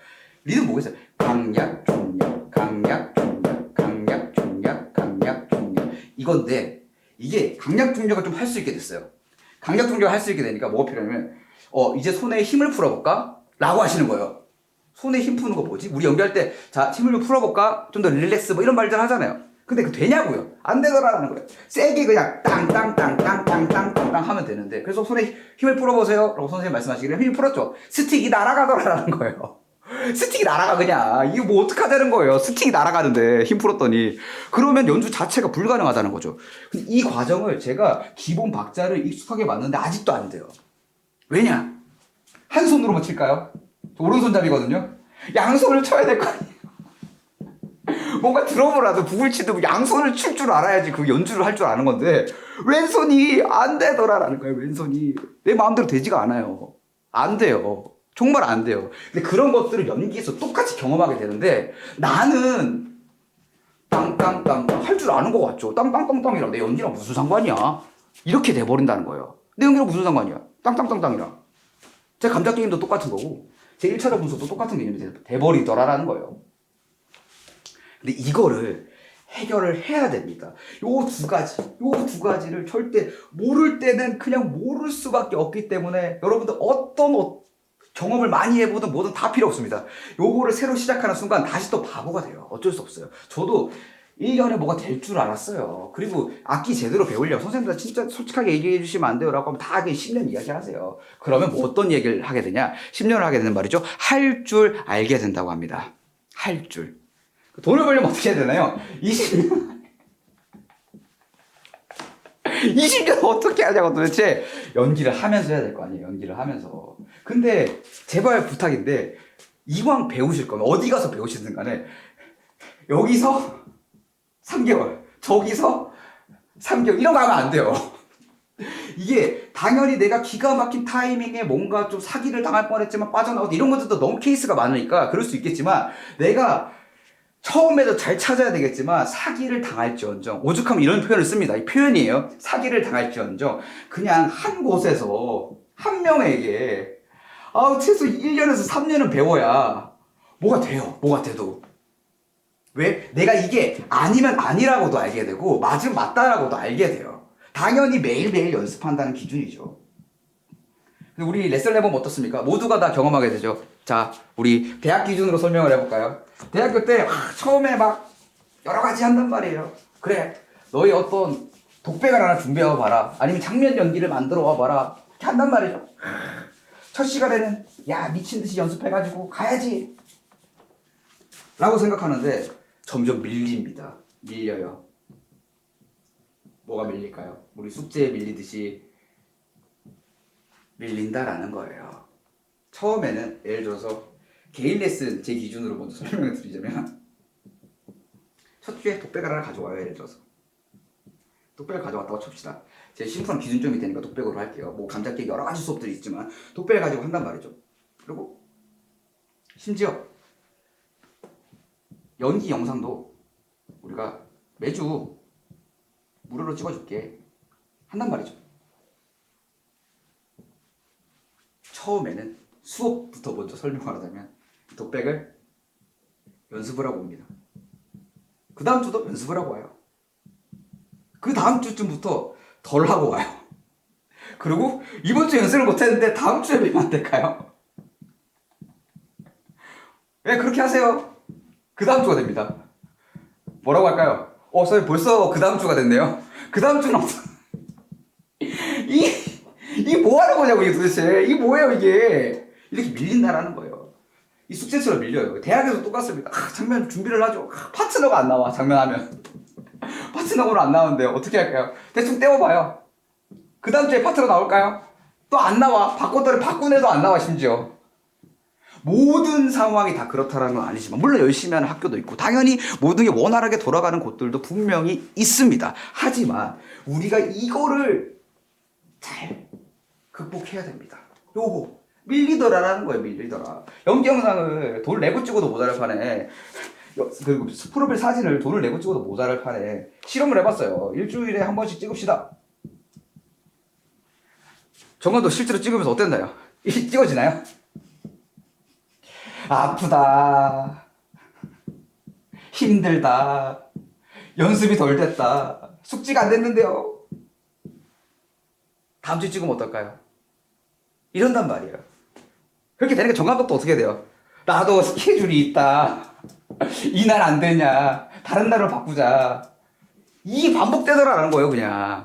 리듬 뭐겠어요? 강약, 중약, 강약, 중약, 강약, 중약, 강약, 중약. 이건데 이게 강약, 중약을 좀 할 수 있게 됐어요. 강약, 중약을 할 수 있게 되니까 뭐가 필요하냐면 이제 손에 힘을 풀어볼까? 라고 하시는 거예요. 손에 힘 푸는 거 뭐지? 우리 연기할 때 힘을 좀 풀어볼까? 좀 더 릴렉스 이런 말들 하잖아요. 근데 그 되냐고요? 안 되더라는 거예요. 세게 그냥 땅땅땅땅땅땅땅땅 하면 되는데, 그래서 손에 힘을 풀어보세요 라고 선생님 말씀하시길래 힘을 풀었죠. 스틱이 날아가더라는 거예요. 스틱이 날아가. 그냥 이거 뭐 어떡하자는 거예요. 스틱이 날아가는데 힘 풀었더니. 그러면 연주 자체가 불가능하다는 거죠. 근데 이 과정을 제가 기본 박자를 익숙하게 맞는데 아직도 안 돼요. 왜냐? 한 손으로만 칠까요? 저 오른손잡이거든요. 양손을 쳐야 될 거 아니에요. 뭔가 드럼이라도 북을 치도 양손을 칠 줄 알아야지 그 연주를 할 줄 아는 건데 왼손이 안 되더라라는 거예요. 왼손이 내 마음대로 되지가 않아요. 안 돼요. 정말 안 돼요. 근데 그런 것들을 연기에서 똑같이 경험하게 되는데 나는 땅땅땅 할 줄 아는 것 같죠. 땅땅땅땅이랑 내 연기랑 무슨 상관이야? 이렇게 돼버린다는 거예요. 내 연기랑 무슨 상관이야? 땅땅땅땅이랑. 제 감자 게임도 똑같은 거고 제 1차적 분석도 똑같은 개념이 돼버리더라라는 거예요. 근데 이거를 해결을 해야 됩니다. 요 두 가지를 절대 모를 때는 그냥 모를 수밖에 없기 때문에 여러분들 어떤 경험을 많이 해보든 뭐든 다 필요 없습니다. 요거를 새로 시작하는 순간 다시 또 바보가 돼요. 어쩔 수 없어요. 저도 1년에 뭐가 될 줄 알았어요. 그리고 악기 제대로 배우려고 선생님들 진짜 솔직하게 얘기해 주시면 안 돼요라고 하면 다 10년 이야기 하세요. 그러면 뭐 어떤 얘기를 하게 되냐? 10년을 하게 되는 말이죠. 할 줄 알게 된다고 합니다. 할 줄. 돈을 벌려면 어떻게 해야 되나요? 20년. 20년 어떻게 하냐고 도대체. 연기를 하면서 해야 될 거 아니에요. 연기를 하면서. 근데 제발 부탁인데 이왕 배우실 거면 어디 가서 배우시든 간에 여기서 3개월, 저기서 3개월 이런 거 하면 안 돼요. 이게 당연히 내가 기가 막힌 타이밍에 뭔가 좀 사기를 당할 뻔했지만 빠져나오고 이런 것들도 너무 케이스가 많으니까 그럴 수 있겠지만 내가 처음에도 잘 찾아야 되겠지만 사기를 당할지언정, 오죽하면 이런 표현을 씁니다. 이 표현이에요. 사기를 당할지언정 그냥 한 곳에서 한 명에게 최소 1년에서 3년은 배워야 뭐가 돼요. 뭐가 돼도. 왜? 내가 이게 아니면 아니라고도 알게 되고 맞으면 맞다라고도 알게 돼요. 당연히 매일매일 연습한다는 기준이죠. 근데 우리 레슨 해보면 어떻습니까? 모두가 다 경험하게 되죠. 자, 우리 대학 기준으로 설명을 해볼까요? 대학교 때 처음에 막 여러 가지 한단 말이에요. 그래, 너희 어떤 독백을 하나 준비해 봐라. 아니면 장면 연기를 만들어 와 봐라. 이렇게 한단 말이죠. 첫 시간에는 야 미친 듯이 연습해가지고 가야지 라고 생각하는데 점점 밀립니다. 밀려요. 뭐가 밀릴까요? 우리 숙제에 밀리듯이 밀린다라는 거예요. 처음에는 예를 들어서 개인 레슨 제 기준으로 먼저 설명을 드리자면 첫 주에 독백을 하나 가져와요. 예를 들어서 독백을 가져왔다고 칩시다. 제 심플한 기준점이 되니까 독백으로 할게요. 뭐 감잡기 여러 가지 수업들이 있지만 독백을 가지고 한단 말이죠. 그리고 심지어 연기 영상도 우리가 매주 무료로 찍어줄게 한단 말이죠. 처음에는 수업부터 먼저 설명하자면 독백을 연습을 하고 옵니다. 그 다음 주도 연습을 하고 와요. 그 다음 주쯤부터 덜 하고 와요. 그리고 이번 주 연습을 못했는데 다음 주에 배우면 안 될까요? 왜 그렇게 하세요? 그 다음 주가 됩니다. 뭐라고 할까요? 선생님 벌써 그 다음 주가 됐네요. 그 다음 주는 이게 뭐 하는 거냐고 이게 도대체. 이게 뭐예요 이게. 이렇게 밀린다라는 거예요. 이 숙제처럼 밀려요. 대학에서 똑같습니다. 장면 준비를 하죠. 파트너가 안 나와 장면하면. 파트너가 안 나오는데 어떻게 할까요? 대충 떼어봐요. 그 다음 주에 파트너 나올까요? 또 안 나와. 바꿨더니 바꾼 애도 안 나와 심지어. 모든 상황이 다 그렇다는 건 아니지만 물론 열심히 하는 학교도 있고 당연히 모든 게 원활하게 돌아가는 곳들도 분명히 있습니다. 하지만 우리가 이거를 잘 극복해야 됩니다. 요거 밀리더라라는 거예요. 밀리더라. 연기 영상을 돈을 내고 찍어도 모자랄 판에 그 프로필 사진을 돈을 내고 찍어도 모자랄 판에 실험을 해봤어요. 일주일에 한 번씩 찍읍시다. 정관도 실제로 찍으면서 어땠나요? 찍어지나요? 아프다, 힘들다, 연습이 덜 됐다, 숙지가 안 됐는데요. 다음 주에 찍으면 어떨까요? 이런단 말이에요. 그렇게 되니까 정감독도 어떻게 돼요? 나도 스케줄이 있다. 이날 안 되냐? 다른 날로 바꾸자. 이게 반복되더라라는 거예요, 그냥.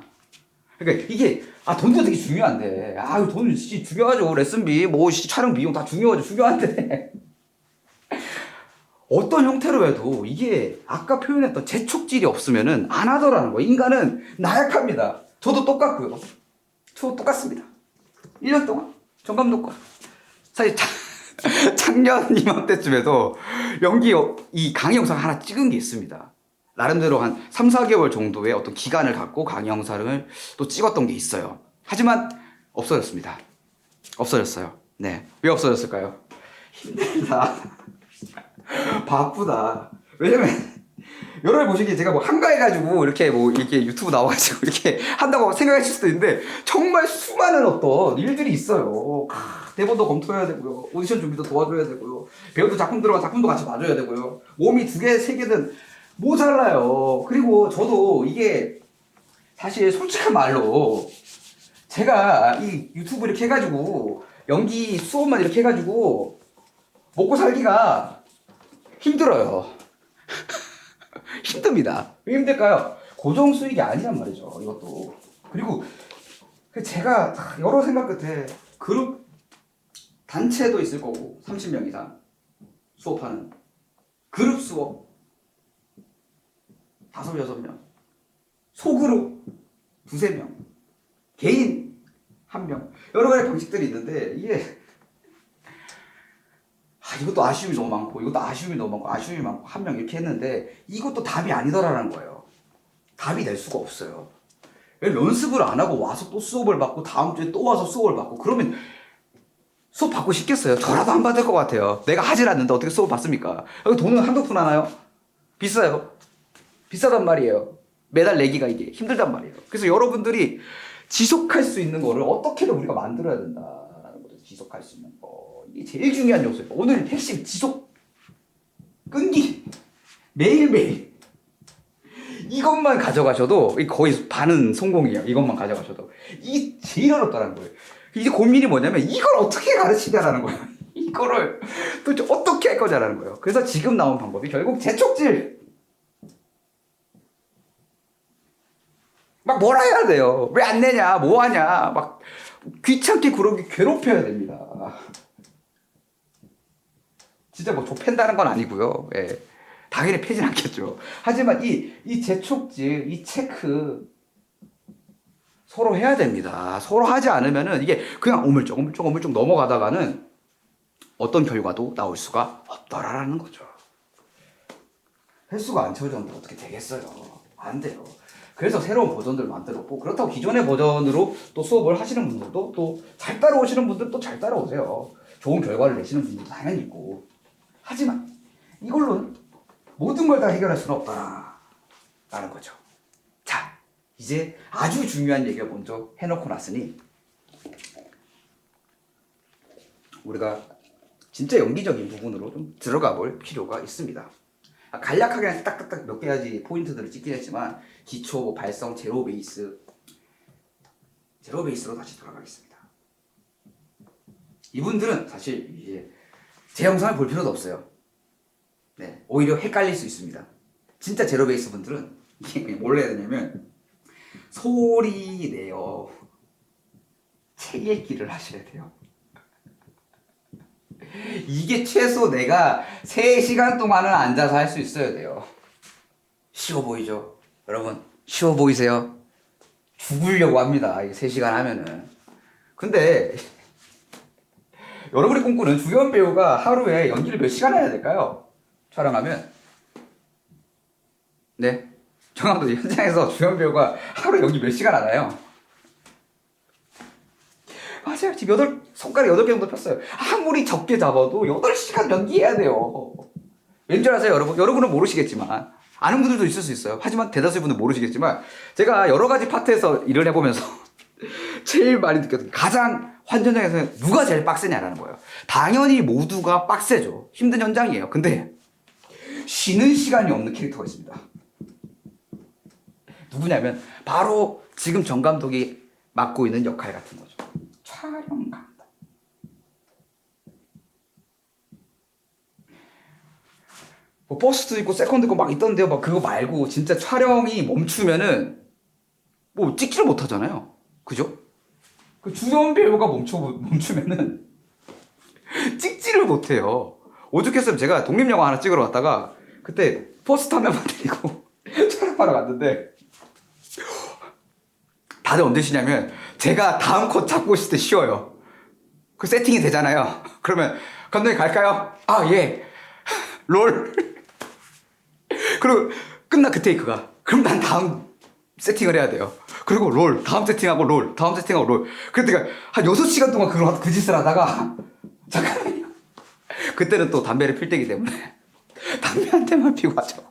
그러니까 이게 돈도 되게 중요한데 돈 중요하죠. 레슨비 뭐 촬영 비용 다 중요하죠. 중요한데 어떤 형태로 해도 이게 아까 표현했던 재촉질이 없으면은 안 하더라는 거예요. 인간은 나약합니다. 저도 똑같고요. 저도 똑같습니다. 1년 동안 정감독과 사실 작년 이맘때쯤에도 연기 이 강의 영상 하나 찍은 게 있습니다. 나름대로 한 3, 4개월 정도의 어떤 기간을 갖고 강의 영상을 또 찍었던 게 있어요. 하지만 없어졌습니다. 없어졌어요. 네. 왜 없어졌을까요? 힘들다. 바쁘다. 왜냐면 여러분 보시기에 제가 뭐 한가해가지고 이렇게 유튜브 나와가지고 이렇게 한다고 생각하실 수도 있는데 정말 수많은 어떤 일들이 있어요. 대본도 검토해야 되고요. 오디션 준비도 도와줘야 되고요. 배우도 작품 들어가 작품도 같이 봐줘야 되고요. 몸이 2개, 3개든 모자라요. 그리고 저도 이게 사실 솔직한 말로 제가 이 유튜브 이렇게 해가지고 연기 수업만 이렇게 해가지고 먹고 살기가 힘들어요. 힘듭니다. 왜 힘들까요? 고정 수익이 아니란 말이죠. 이것도. 그리고 제가 여러 생각 끝에 그룹 단체도 있을 거고 30명 이상 수업하는 그룹 수업 5, 6명 소그룹 2, 3명 개인 1명 여러 가지 방식들이 있는데 이게 이것도 아쉬움이 너무 많고 이것도 아쉬움이 너무 많고 아쉬움이 많고 1명 이렇게 했는데 이것도 답이 아니더라는 거예요. 답이 될 수가 없어요. 연습을 안 하고 와서 또 수업을 받고 다음 주에 또 와서 수업을 받고 그러면 수업 받고 싶겠어요? 저라도 안 받을 것 같아요. 내가 하질 않는데 어떻게 수업 받습니까? 여기 돈은 한두 푼 하나요? 비싸요. 비싸단 말이에요. 매달 내기가 이게 힘들단 말이에요. 그래서 여러분들이 지속할 수 있는 거를 어떻게든 우리가 만들어야 된다라는 거죠. 지속할 수 있는 거. 이게 제일 중요한 요소예요. 오늘 핵심 지속. 끈기. 매일매일. 이것만 가져가셔도 거의 반은 성공이에요. 이것만 가져가셔도. 이게 제일 어렵다는 거예요. 이제 고민이 뭐냐면 이걸 어떻게 가르치냐라는 거예요. 이거를 도대체 어떻게 할 거냐라는 거예요. 그래서 지금 나온 방법이 결국 재촉질. 막 뭐라 해야 돼요. 왜 안 내냐, 뭐 하냐, 막 귀찮게 그러기 괴롭혀야 됩니다. 진짜 뭐 좁힌다는 건 아니고요. 예. 당연히 패진 않겠죠. 하지만 이 재촉질, 이 체크 서로 해야 됩니다. 서로 하지 않으면은 이게 그냥 오물쩍 넘어가다가는 어떤 결과도 나올 수가 없더라라는 거죠. 횟수가 안 채워졌는데 어떻게 되겠어요? 안 돼요. 그래서 새로운 버전들을 만들었고 그렇다고 기존의 버전으로 또 수업을 하시는 분들도 또 잘 따라오시는 분들도 잘 따라오세요. 좋은 결과를 내시는 분들도 당연히 있고 하지만 이걸로는 모든 걸 다 해결할 수는 없다라는 거죠. 자, 이제 아주 중요한 얘기를 먼저 해놓고 났으니 우리가 진짜 연기적인 부분으로 좀 들어가 볼 필요가 있습니다. 간략하게 딱딱딱 몇 가지 포인트들을 찍긴 했지만 기초, 발성, 제로 베이스로 다시 돌아가겠습니다. 이분들은 사실 이제 제 영상을 볼 필요도 없어요. 네, 오히려 헷갈릴 수 있습니다. 진짜 제로 베이스 분들은 이게 뭘 해야 되냐면 소리 내어 책 읽기를 하셔야 돼요. 이게 최소 내가 3시간 동안은 앉아서 할 수 있어야 돼요. 쉬워 보이죠? 여러분, 쉬워 보이세요? 죽으려고 합니다. 이게 3시간 하면은. 근데 여러분이 꿈꾸는 주연 배우가 하루에 연기를 몇 시간 해야 될까요? 촬영하면. 네. 정확도 현장에서 주연 배우가 하루에 연기 몇 시간 하나요? 맞아요. 지금 손가락 8개 정도 폈어요. 아무리 적게 잡아도 8시간 연기해야 돼요. 왠 줄 아세요, 여러분? 여러분은 모르시겠지만, 아는 분들도 있을 수 있어요. 하지만 대다수의 분들은 모르시겠지만, 제가 여러 가지 파트에서 일을 해보면서 제일 많이 느꼈던 게 가장 환전장에서 누가 제일 빡세냐라는 거예요. 당연히 모두가 빡세죠. 힘든 현장이에요. 근데 쉬는 시간이 없는 캐릭터가 있습니다. 누구냐면 바로 지금 정 감독이 맡고 있는 역할 같은 거죠. 촬영 감독. 뭐 버스도 있고 세컨드 있고 막 있던데요. 막 그거 말고 진짜 촬영이 멈추면은 뭐 찍지를 못하잖아요. 그죠? 그 주연 배우가 멈추면은 찍지를 못해요. 오죽했으면 제가 독립영화 하나 찍으러 갔다가 그때 버스 한 명만 데리고 촬영하러 갔는데 다들 언제 쉬냐면 제가 다음 컷 잡고 있을 때 쉬어요. 그 세팅이 되잖아요. 그러면 감독님 갈까요? 아, 예. 롤. 그리고 끝나 그 테이크가. 그럼 난 다음 세팅을 해야 돼요. 그리고 롤. 다음 세팅하고 롤. 다음 세팅하고 롤. 그래서 한 6시간 동안 그 짓을 하다가 잠깐만요. 그때는 또 담배를 필 때이기 때문에 담배 한 대만 피고 하자고.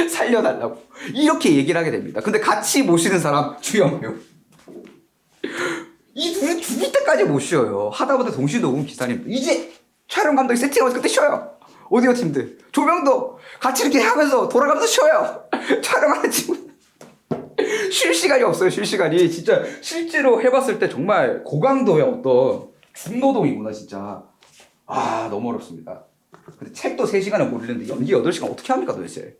살려달라고. 이렇게 얘기를 하게 됩니다. 근데 같이 모시는 사람 주연 배우. 이 둘이 죽을 때까지 못 쉬어요. 하다보다 동시에 녹음 기사님. 이제 촬영 감독이 세팅하면서 그때 쉬어요. 오디오 팀들. 조명도 같이 이렇게 하면서 돌아가면서 쉬어요. 촬영하는 친구. 쉴 시간이 없어요. 쉴 시간이. 진짜 실제로 해봤을 때 정말 고강도의 어떤 중노동이구나 진짜. 아 너무 어렵습니다. 근데 책도 3시간을 못 읽는데 연기 8시간 어떻게 합니까 도대체.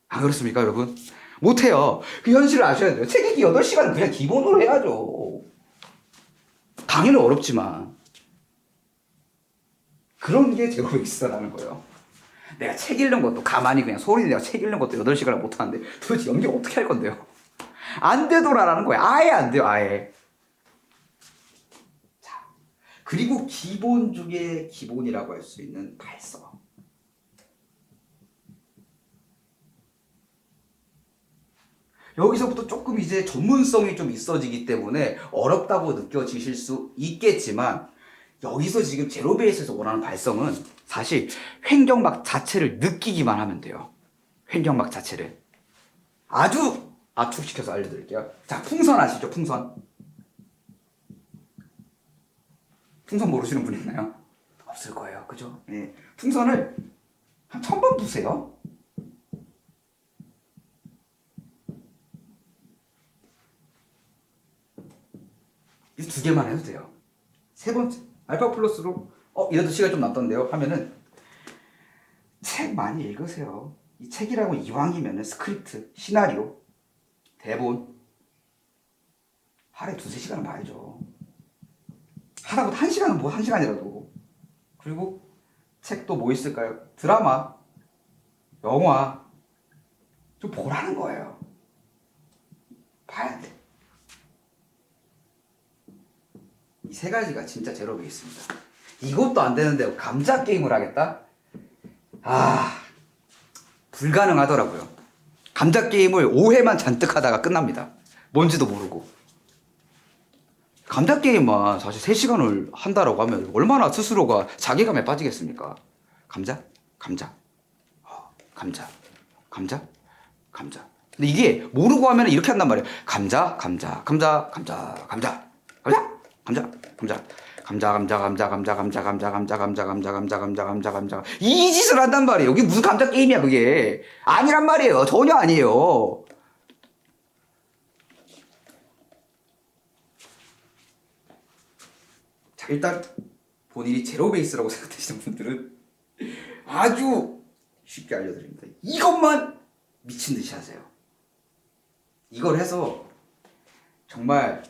안 그렇습니까 여러분? 못해요. 그 현실을 아셔야 돼요. 책 읽기 8시간은 그냥 기본으로 해야죠. 당연히 어렵지만 그런 게 제로베이스라는 거예요. 내가 책 읽는 것도 가만히 그냥 소리 내가 책 읽는 것도 8시간을 못하는데 도대체 연기 어떻게 할 건데요? 안 되더라라는 거예요. 아예 안 돼요. 아예. 자, 그리고 기본 중에 기본이라고 할 수 있는 발성. 여기서부터 조금 이제 전문성이 좀 있어지기 때문에 어렵다고 느껴지실 수 있겠지만 여기서 지금 제로베이스에서 원하는 발성은 사실 횡격막 자체를 느끼기만 하면 돼요. 횡격막 자체를. 아주 압축시켜서 알려드릴게요. 자, 풍선 아시죠? 풍선. 풍선 모르시는 분 있나요? 없을 거예요. 그죠? 네. 풍선을 한 1000번 부세요. 이 2개만 해도 돼요. 3번째. 알파 플러스로 이래도 시간이 좀 남던데요 하면은 책 많이 읽으세요. 이 책이라고 이왕이면은 스크립트, 시나리오, 대본 하루에 2-3시간은 봐야죠. 하다못해 1시간은 뭐 1시간이라도. 그리고 책도 뭐 있을까요? 드라마, 영화 좀 보라는 거예요. 봐야 돼. 이 3가지가 진짜 제로베이스입니다. 이것도 안 되는데 감자 게임을 하겠다? 아, 불가능하더라고요. 감자 게임을 5회만 잔뜩 하다가 끝납니다. 뭔지도 모르고. 감자 게임만 사실 3시간을 한다라고 하면 얼마나 스스로가 자괴감에 빠지겠습니까? 감자? 감자. 감자. 감자? 감자. 근데 이게 모르고 하면 이렇게 한단 말이에요. 감자, 감자, 감자, 감자, 감자, 감자, 감자, 감자. 감자 감자 감자 감자 감자 감자 감자 감자 감자 감자 감자 감자 감자 이 짓을 한단 말이에요. 이게 무슨 감자 게임이야 그게. 아니란 말이에요. 전혀 아니에요. 자, 일단 본인이 제로베이스라고 생각하시는 분들은 아주 쉽게 알려드립니다. 이것만 미친 듯이 하세요. 이걸 해서 정말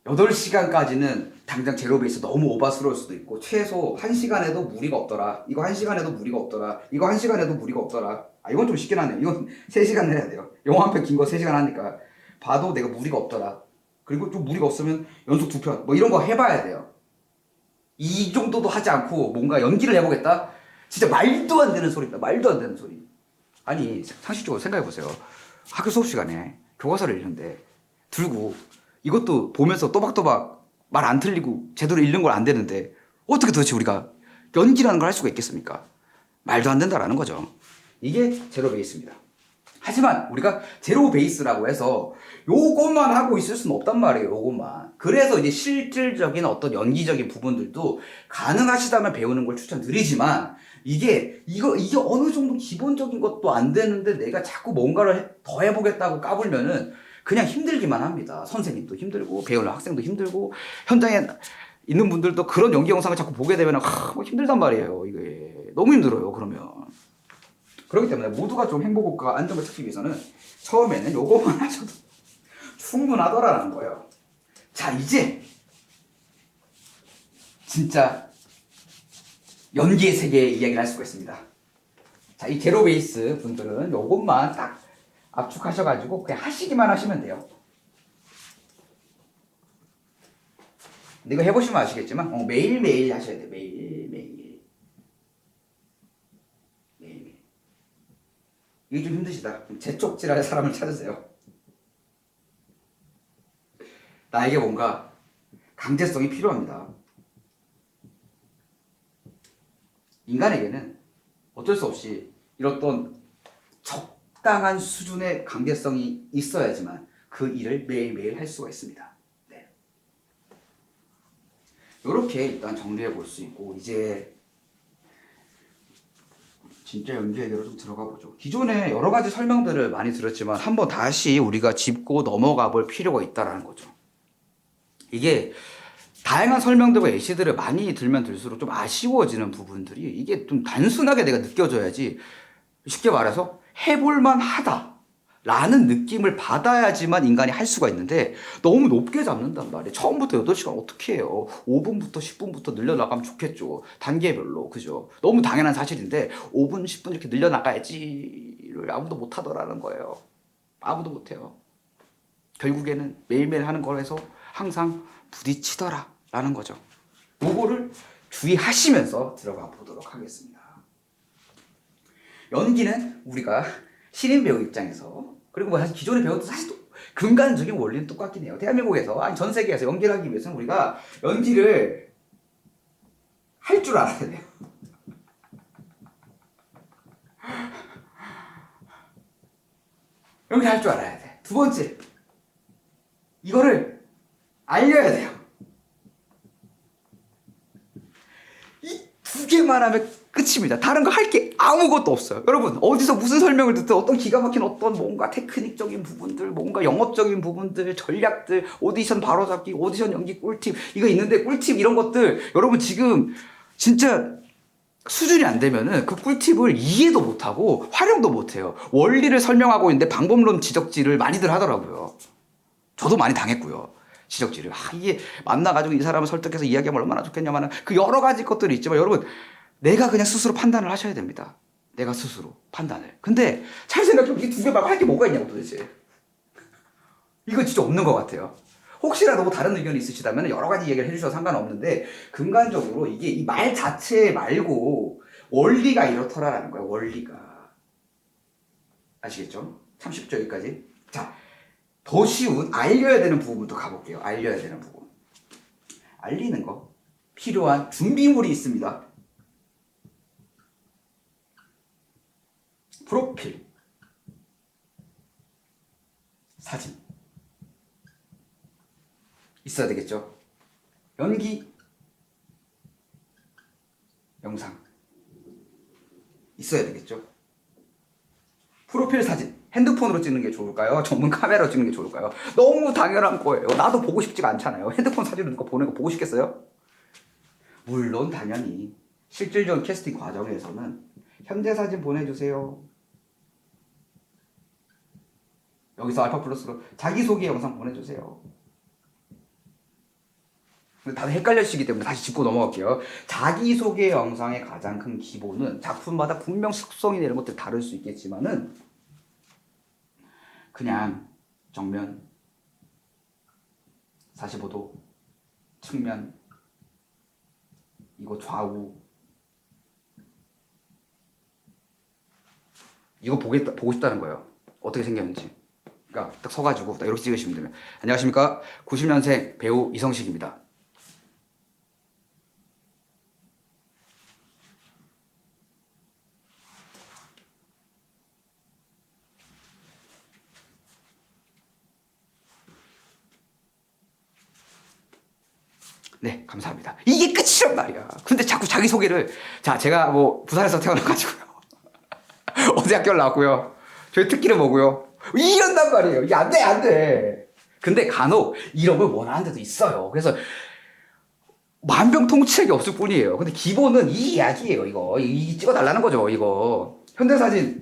8시간까지는 당장 제로베이스 너무 오바스러울 수도 있고 최소 1시간에도 무리가 없더라. 이거 1시간에도 무리가 없더라. 이거 1시간에도 무리가 없더라. 아 이건 좀 쉽긴 하네요. 이건 3시간 해야 돼요. 영화 한 편 긴 거 3시간 하니까 봐도 내가 무리가 없더라. 그리고 좀 무리가 없으면 연속 2편 뭐 이런 거 해봐야 돼요. 이 정도도 하지 않고 뭔가 연기를 해보겠다? 진짜 말도 안 되는 소리입니다. 말도 안 되는 소리. 아니 상식적으로 생각해보세요. 학교 수업 시간에 교과서를 읽는데 들고 이것도 보면서 또박또박 말 안 틀리고 제대로 읽는 걸 안 되는데 어떻게 도대체 우리가 연기라는 걸 할 수가 있겠습니까? 말도 안 된다라는 거죠. 이게 제로 베이스입니다. 하지만 우리가 제로 베이스라고 해서 요것만 하고 있을 수는 없단 말이에요. 요것만. 그래서 이제 실질적인 어떤 연기적인 부분들도 가능하시다면 배우는 걸 추천드리지만 이게 어느 정도 기본적인 것도 안 되는데 내가 자꾸 뭔가를 더 해보겠다고 까불면은 그냥 힘들기만 합니다. 선생님도 힘들고 배우는 학생도 힘들고 현장에 있는 분들도 그런 연기 영상을 자꾸 보게 되면 뭐 힘들단 말이에요. 이게 너무 힘들어요. 그러면 그렇기 때문에 모두가 좀 행복과 안정을 찾기 위해서는 처음에는 요거만 하셔도 충분하더라는 거예요. 자, 이제 진짜 연기의 세계의 이야기를 할 수가 있습니다. 자, 이 제로 베이스 분들은 요것만 딱 압축하셔가지고 그냥 하시기만 하시면 돼요. 근데 이거 해보시면 아시겠지만 매일매일 하셔야 돼요. 매일매일. 이게 좀 힘드시다. 재촉질할 사람을 찾으세요. 나에게 뭔가 강제성이 필요합니다. 인간에게는 어쩔 수 없이 이렇던 적당한 수준의 강제성이 있어야지만 그 일을 매일매일 할 수가 있습니다. 네. 이렇게 일단 정리해 볼 수 있고, 이제 진짜 연기에대로 좀 들어가 보죠. 기존에 여러 가지 설명들을 많이 들었지만 한번 다시 우리가 짚고 넘어가 볼 필요가 있다는 거죠. 이게 다양한 설명들과 예시들을 많이 들면 들수록 좀 아쉬워지는 부분들이, 이게 좀 단순하게 내가 느껴져야지, 쉽게 말해서 해볼만 하다 라는 느낌을 받아야지만 인간이 할 수가 있는데, 너무 높게 잡는단 말이에요. 처음부터 8시간 어떻게 해요? 5분부터 10분부터 늘려나가면 좋겠죠. 단계별로. 그죠? 너무 당연한 사실인데 5분 10분 이렇게 늘려나가야지를 아무도 못하더라는 거예요. 아무도 못해요. 결국에는 매일매일 하는 거에서 항상 부딪히더라 라는 거죠. 요거를 주의하시면서 들어가 보도록 하겠습니다. 연기는 우리가 신인 배우 입장에서, 그리고 뭐 사실 기존에 배웠던 사실 또 근간적인 원리는 똑같긴 해요. 대한민국에서, 아니 전 세계에서 연기를 하기 위해서는 우리가 연기를 할 줄 알아야 돼요. 연기 할 줄 알아야 돼. 두 번째, 이거를 알려야 돼요. 이 두 개만 하면 끝입니다. 다른 거 할 게 아무것도 없어요. 여러분, 어디서 무슨 설명을 듣든 어떤 기가 막힌 어떤 뭔가 테크닉적인 부분들, 뭔가 영업적인 부분들, 전략들, 오디션 바로잡기, 오디션 연기 꿀팁, 이거 있는데 꿀팁 이런 것들, 여러분 지금 진짜 수준이 안 되면은 그 꿀팁을 이해도 못하고 활용도 못해요. 원리를 설명하고 있는데 방법론 지적질을 많이들 하더라고요. 저도 많이 당했고요. 지적질을. 이게 만나가지고 이 사람을 설득해서 이야기하면 얼마나 좋겠냐마는 그 여러 가지 것들이 있지만, 여러분, 내가 그냥 스스로 판단을 하셔야 됩니다. 내가 스스로 판단을. 근데 잘 생각해보면 이 두 개 말고 할 게 뭐가 있냐고 도대체. 이거 진짜 없는 것 같아요. 혹시라도 다른 의견이 있으시다면 여러 가지 얘기를 해주셔도 상관없는데, 근간적으로 이게 이 말 자체 말고 원리가 이렇더라라는 거예요. 원리가. 아시겠죠? 참 쉽죠, 여기까지? 자, 더 쉬운 알려야 되는 부분부터 가볼게요. 알려야 되는 부분. 알리는 거 필요한 준비물이 있습니다. 프로필, 사진 있어야 되겠죠. 연기, 영상 있어야 되겠죠. 프로필 사진 핸드폰으로 찍는 게 좋을까요? 전문 카메라로 찍는 게 좋을까요? 너무 당연한 거예요. 나도 보고 싶지가 않잖아요. 핸드폰 사진으로 누가 보는 거 보고 싶겠어요? 물론 당연히 실질적인 캐스팅 과정에서는 현대사진 보내주세요. 여기서 알파 플러스로 자기소개 영상 보내주세요. 다들 헷갈려지기 때문에 다시 짚고 넘어갈게요. 자기소개 영상의 가장 큰 기본은, 작품마다 분명 숙성이 되는 것들 다를 수 있겠지만은, 그냥 정면, 45도, 측면, 이거 좌우, 이거 보고 싶다는 거예요. 어떻게 생겼는지. 그러니까 딱 서가지고 딱 이렇게 찍으시면 돼요. 안녕하십니까, 90년생 배우 이성식입니다. 네, 감사합니다. 이게 끝이란 말이야. 근데 자꾸 자기소개를, 자, 제가 뭐 부산에서 태어나가지고요. 어디 학교를 나왔고요. 저희 특기는 뭐고요. 이런단 말이에요. 이게 안 돼, 안 돼. 근데 간혹 이런 걸 원하는 데도 있어요. 그래서 만병통치약이 없을 뿐이에요. 근데 기본은 이 이야기예요, 이거. 이 찍어달라는 거죠, 이거. 현대사진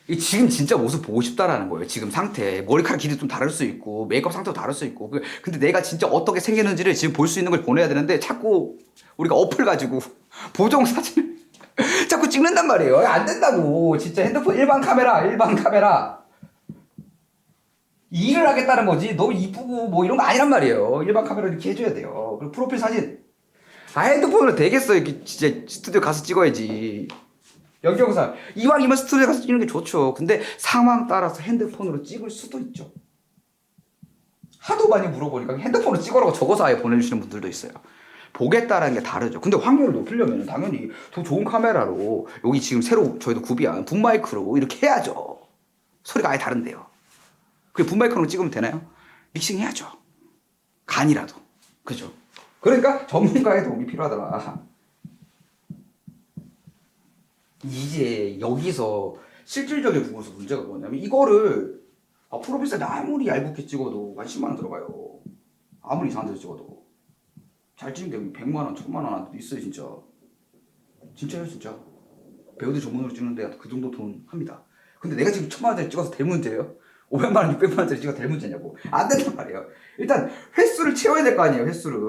이 지금 진짜 모습 보고 싶다라는 거예요. 지금 상태. 머리카락 길이 좀 다를 수 있고 메이크업 상태도 다를 수 있고 근데 내가 진짜 어떻게 생겼는지를 지금 볼 수 있는 걸 보내야 되는데 자꾸 우리가 어플 가지고 보정 사진을 자꾸 찍는단 말이에요. 안 된다고. 진짜 핸드폰 일반 카메라 일을 하겠다는 거지. 너무 이쁘고 뭐 이런 거 아니란 말이에요. 일반 카메라 이렇게 해줘야 돼요. 그리고 프로필 사진 핸드폰으로 되겠어. 이렇게 진짜 스튜디오 가서 찍어야지. 연경사 이왕이면 스튜디오 가서 찍는 게 좋죠. 근데 상황 따라서 핸드폰으로 찍을 수도 있죠. 하도 많이 물어보니까 핸드폰으로 찍으라고 적어서 아예 보내주시는 분들도 있어요. 보겠다라는 게 다르죠. 근데 확률을 높이려면 당연히 더 좋은 카메라로 여기 지금 새로 저희도 구비한 붐마이크로 이렇게 해야죠. 소리가 아예 다른데요. 그게 붐마이크로 찍으면 되나요? 믹싱 해야죠. 간이라도. 그죠? 그러니까 전문가의 도움이 필요하더라. 이제 여기서 실질적인 부분에서 문제가 뭐냐면 이거를 프로필 사진 아무리 얇게 찍어도 한 10만 원 들어가요. 아무리 이상한 데서 찍어도. 잘 찍는데 100만 원, 1000만 원 있어요 진짜. 진짜요 진짜. 배우들 전문으로 찍는데 그 정도 돈 합니다. 근데 내가 지금 1000만 원짜리 찍어서 될 문제예요? 500만 원, 600만 원짜리 찍어서 될 문제냐고. 안 된단 말이에요. 일단 횟수를 채워야 될 거 아니에요 횟수를.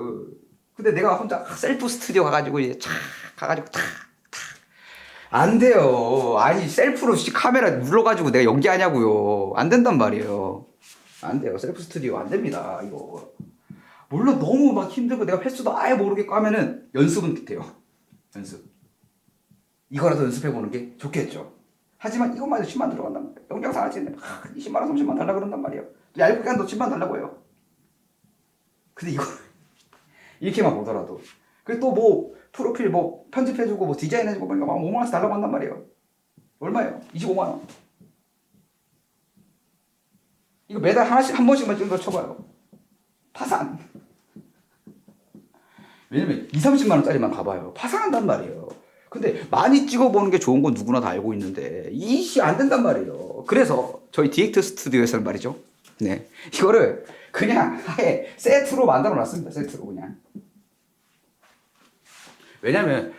근데 내가 혼자 셀프 스튜디오 가가지고 이제 촥 가가지고 안 돼요. 아니 셀프로 카메라 눌러가지고 내가 연기하냐고요. 안 된단 말이에요. 안 돼요. 셀프 스튜디오 안 됩니다. 이거. 물론 너무 막 힘들고 내가 횟수도 아예 모르겠고 하면은 연습은 돼요. 연습. 이거라도 연습해보는 게 좋겠죠. 하지만 이것만 해도 10만 들어간단 말이에요. 영장사 하시는데 20만 원, 30만 달라 그런단 말이에요. 얇게 한도 10만 달라고 해요. 근데 이거 이렇게만 보더라도. 그리고 또 뭐 프로필 뭐 편집해주고 뭐 디자인해주고 막 5만 원씩 달라고 한단 말이에요. 얼마예요? 25만 원. 이거 매달 하나씩 한 번씩만 찍는 거 쳐봐요. 파산. 왜냐면 2, 30만 원짜리만 가봐요. 파산한단 말이에요. 근데 많이 찍어보는 게 좋은 건 누구나 다 알고 있는데 이시 안 된단 말이에요. 그래서 저희 디렉트 스튜디오에서는 말이죠. 네, 이거를 그냥 아예 세트로 만들어 놨습니다. 세트로 그냥. 왜냐면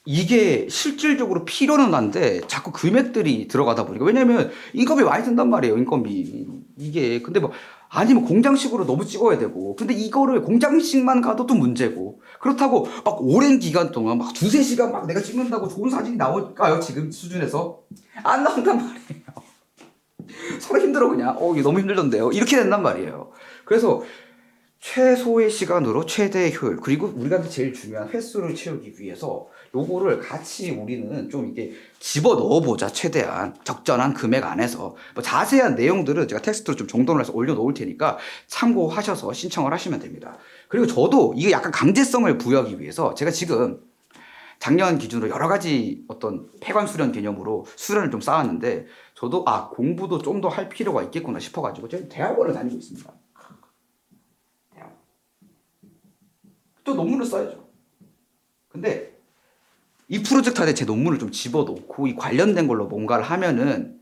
이게 실질적으로 필요는 한데 자꾸 금액들이 들어가다 보니까 왜냐면 인건비 많이 든단 말이에요. 인건비 이게 근데 뭐 아니면 공장식으로 너무 찍어야 되고 근데 이거를 공장식만 가도 또 문제고 그렇다고 막 오랜 기간 동안 막 2-3시간 막 내가 찍는다고 좋은 사진이 나올까요? 지금 수준에서 안 나온단 말이에요. 서로 힘들어 그냥 이게 너무 힘들던데요. 이렇게 된단 말이에요. 그래서 최소의 시간으로 최대의 효율 그리고 우리가 제일 중요한 횟수를 채우기 위해서 요거를 같이 우리는 좀 이게 집어 넣어보자. 최대한 적절한 금액 안에서 뭐 자세한 내용들은 제가 텍스트로 좀 정돈을 해서 올려놓을 테니까 참고하셔서 신청을 하시면 됩니다. 그리고 저도 이게 약간 강제성을 부여하기 위해서 제가 지금 작년 기준으로 여러 가지 어떤 폐관 수련 개념으로 수련을 좀 쌓았는데 저도 공부도 좀 더 할 필요가 있겠구나 싶어가지고 제가 대학원을 다니고 있습니다. 또 논문을 써야죠. 근데 이 프로젝트 안에 제 논문을 좀 집어넣고 이 관련된 걸로 뭔가를 하면은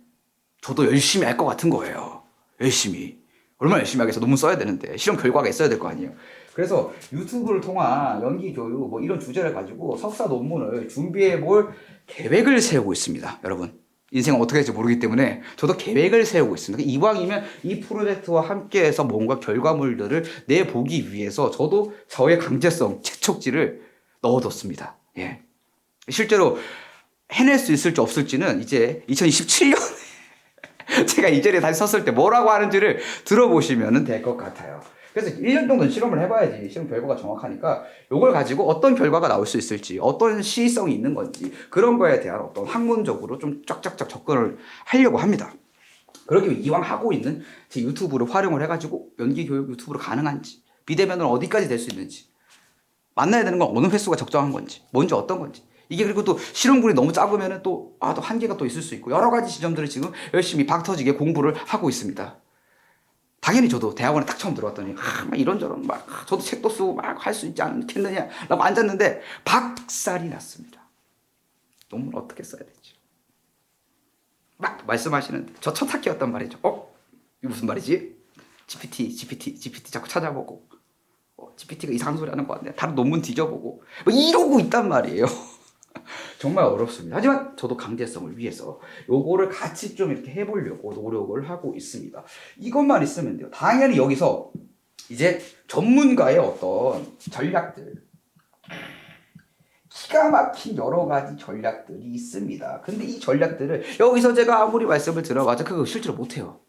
저도 열심히 할 것 같은 거예요. 열심히. 얼마나 열심히 하겠어. 논문 써야 되는데. 실험 결과가 있어야 될 거 아니에요. 그래서 유튜브를 통한 연기 교육 뭐 이런 주제를 가지고 석사 논문을 준비해 볼 계획을 세우고 있습니다. 여러분. 인생은 어떻게 될지 모르기 때문에 저도 계획을 세우고 있습니다. 이왕이면 이 프로젝트와 함께해서 뭔가 결과물들을 내보기 위해서 저도 저의 강제성, 채촉지를 넣어뒀습니다. 예. 실제로 해낼 수 있을지 없을지는 이제 2027년에 제가 이 자리에 다시 섰을 때 뭐라고 하는지를 들어보시면 될 것 같아요. 그래서 1년 정도는 실험을 해봐야지 실험 결과가 정확하니까 이걸 가지고 어떤 결과가 나올 수 있을지 어떤 시의성이 있는 건지 그런 거에 대한 어떤 학문적으로 좀 쫙쫙쫙 접근을 하려고 합니다. 그러기 위해 이왕 하고 있는 제 유튜브를 활용을 해가지고 연기 교육 유튜브로 가능한지 비대면으로 어디까지 될 수 있는지 만나야 되는 건 어느 횟수가 적정한 건지 뭔지 어떤 건지 이게 그리고 또 실험군이 너무 작으면 또 한계가 또 있을 수 있고 여러 가지 지점들을 지금 열심히 박터지게 공부를 하고 있습니다. 당연히 저도 대학원에 딱 처음 들어왔더니 막 이런저런 저도 책도 쓰고 막 할 수 있지 않겠느냐 라고 앉았는데 박살이 났습니다. 논문 어떻게 써야 되지? 막 말씀하시는데 저 첫 학기였단 말이죠. 이게 무슨 말이지? GPT 자꾸 찾아보고 GPT가 이상한 소리 하는 것 같네. 다른 논문 뒤져보고 뭐 이러고 있단 말이에요. 정말 어렵습니다. 하지만 저도 강제성을 위해서 요거를 같이 좀 이렇게 해보려고 노력을 하고 있습니다. 이것만 있으면 돼요. 당연히 여기서 이제 전문가의 어떤 전략들, 기가 막힌 여러 가지 전략들이 있습니다. 근데 이 전략들을 여기서 제가 아무리 말씀을 들어봐도 그거 실제로 못해요.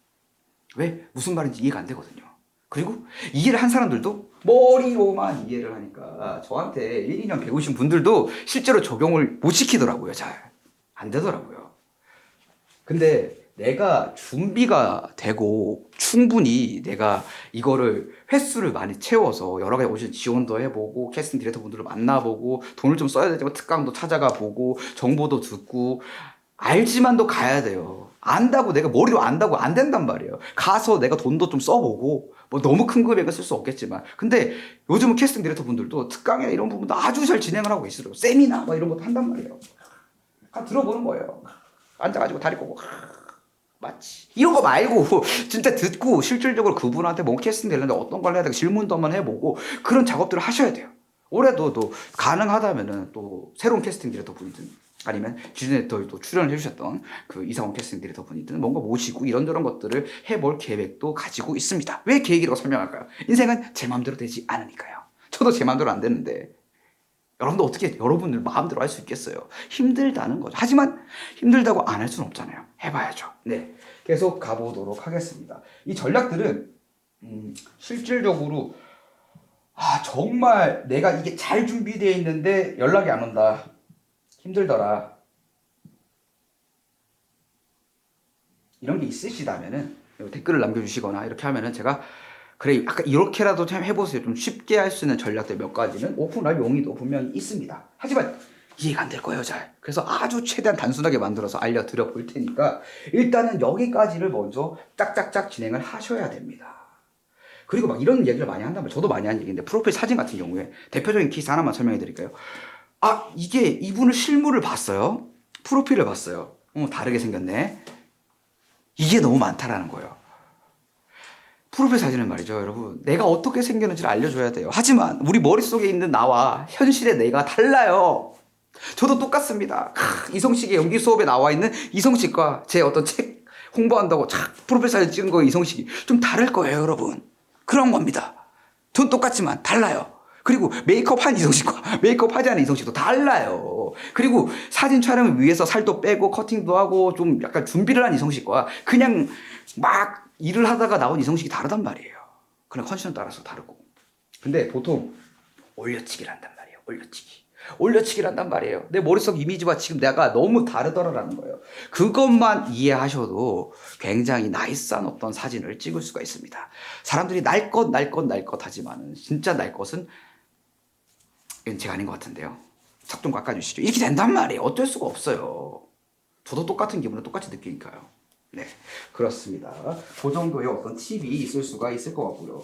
왜? 무슨 말인지 이해가 안 되거든요. 그리고 이해를 한 사람들도 머리로만 이해를 하니까 저한테 1, 2년 배우신 분들도 실제로 적용을 못 시키더라고요. 잘 안 되더라고요. 근데 내가 준비가 되고 충분히 내가 이거를 횟수를 많이 채워서 여러 가지 오션 지원도 해보고 캐스팅 디렉터 분들을 만나보고 돈을 좀 써야 되지만 특강도 찾아가 보고 정보도 듣고 알지만도 가야 돼요. 안다고 내가 머리로 안다고 안 된단 말이에요. 가서 내가 돈도 좀 써보고 뭐 너무 큰 금액을 쓸 수 없겠지만 근데 요즘은 캐스팅 디렉터 분들도 특강이나 이런 부분도 아주 잘 진행을 하고 있어요. 세미나 막 이런 것도 한단 말이에요. 들어보는 거예요. 앉아가지고 다리 꼬고 맞지 이런 거 말고 진짜 듣고 실질적으로 그분한테 뭔 캐스팅 되는데 어떤 걸 해야 되고 질문도 한번 해보고 그런 작업들을 하셔야 돼요. 올해도 또 가능하다면은 또 새로운 캐스팅 디렉터 분이든 아니면 기존에 또 출연을 해주셨던 그 이상원 캐스팅 디렉터 분이든 뭔가 모시고 이런저런 것들을 해볼 계획도 가지고 있습니다. 왜 계획이라고 설명할까요? 인생은 제 마음대로 되지 않으니까요. 저도 제 마음대로 안 되는데 여러분도 어떻게 여러분들 마음대로 할 수 있겠어요? 힘들다는 거죠. 하지만 힘들다고 안 할 수는 없잖아요. 해봐야죠. 네, 계속 가보도록 하겠습니다. 이 전략들은 실질적으로 정말 내가 이게 잘 준비되어 있는데 연락이 안 온다. 힘들더라. 이런 게 있으시다면은 댓글을 남겨주시거나 이렇게 하면은 제가 그래 아까 이렇게라도 좀 해보세요. 좀 쉽게 할 수 있는 전략들 몇 가지는 오픈할 용의도 분명히 있습니다. 하지만 이해가 안 될 거예요, 잘. 그래서 아주 최대한 단순하게 만들어서 알려드려 볼 테니까 일단은 여기까지를 먼저 짝짝짝 진행을 하셔야 됩니다. 그리고 막 이런 얘기를 많이 한단 말이에요. 저도 많이 한 얘기인데 프로필 사진 같은 경우에 대표적인 케이스 하나만 설명해 드릴까요? 이게 이분을 실물을 봤어요. 프로필을 봤어요. 다르게 생겼네. 이게 너무 많다라는 거예요. 프로필 사진은 말이죠, 여러분. 내가 어떻게 생겼는지를 알려줘야 돼요. 하지만 우리 머릿속에 있는 나와 현실의 내가 달라요. 저도 똑같습니다. 이성식의 연기 수업에 나와 있는 이성식과 제 어떤 책 홍보한다고 프로필 사진 찍은 거 이성식이 좀 다를 거예요, 여러분. 그런 겁니다. 전 똑같지만 달라요. 그리고 메이크업 한 이성식과 메이크업 하지 않은 이성식도 달라요. 그리고 사진 촬영을 위해서 살도 빼고 커팅도 하고 좀 약간 준비를 한 이성식과 그냥 막 일을 하다가 나온 이성식이 다르단 말이에요. 그냥 컨디션 따라서 다르고. 근데 보통 올려치기를 한단 말이에요. 올려치기를 한단 말이에요. 내 머릿속 이미지와 지금 내가 너무 다르더라라는 거예요. 그것만 이해하셔도 굉장히 나이스한 어떤 사진을 찍을 수가 있습니다. 사람들이 날 것 하지만 진짜 날 것은 이건 제가 아닌 것 같은데요. 척 좀 깎아주시죠. 이렇게 된단 말이에요. 어쩔 수가 없어요. 저도 똑같은 기분을 똑같이 느끼니까요. 네, 그렇습니다. 그 정도의 어떤 팁이 있을 수가 있을 것 같고요.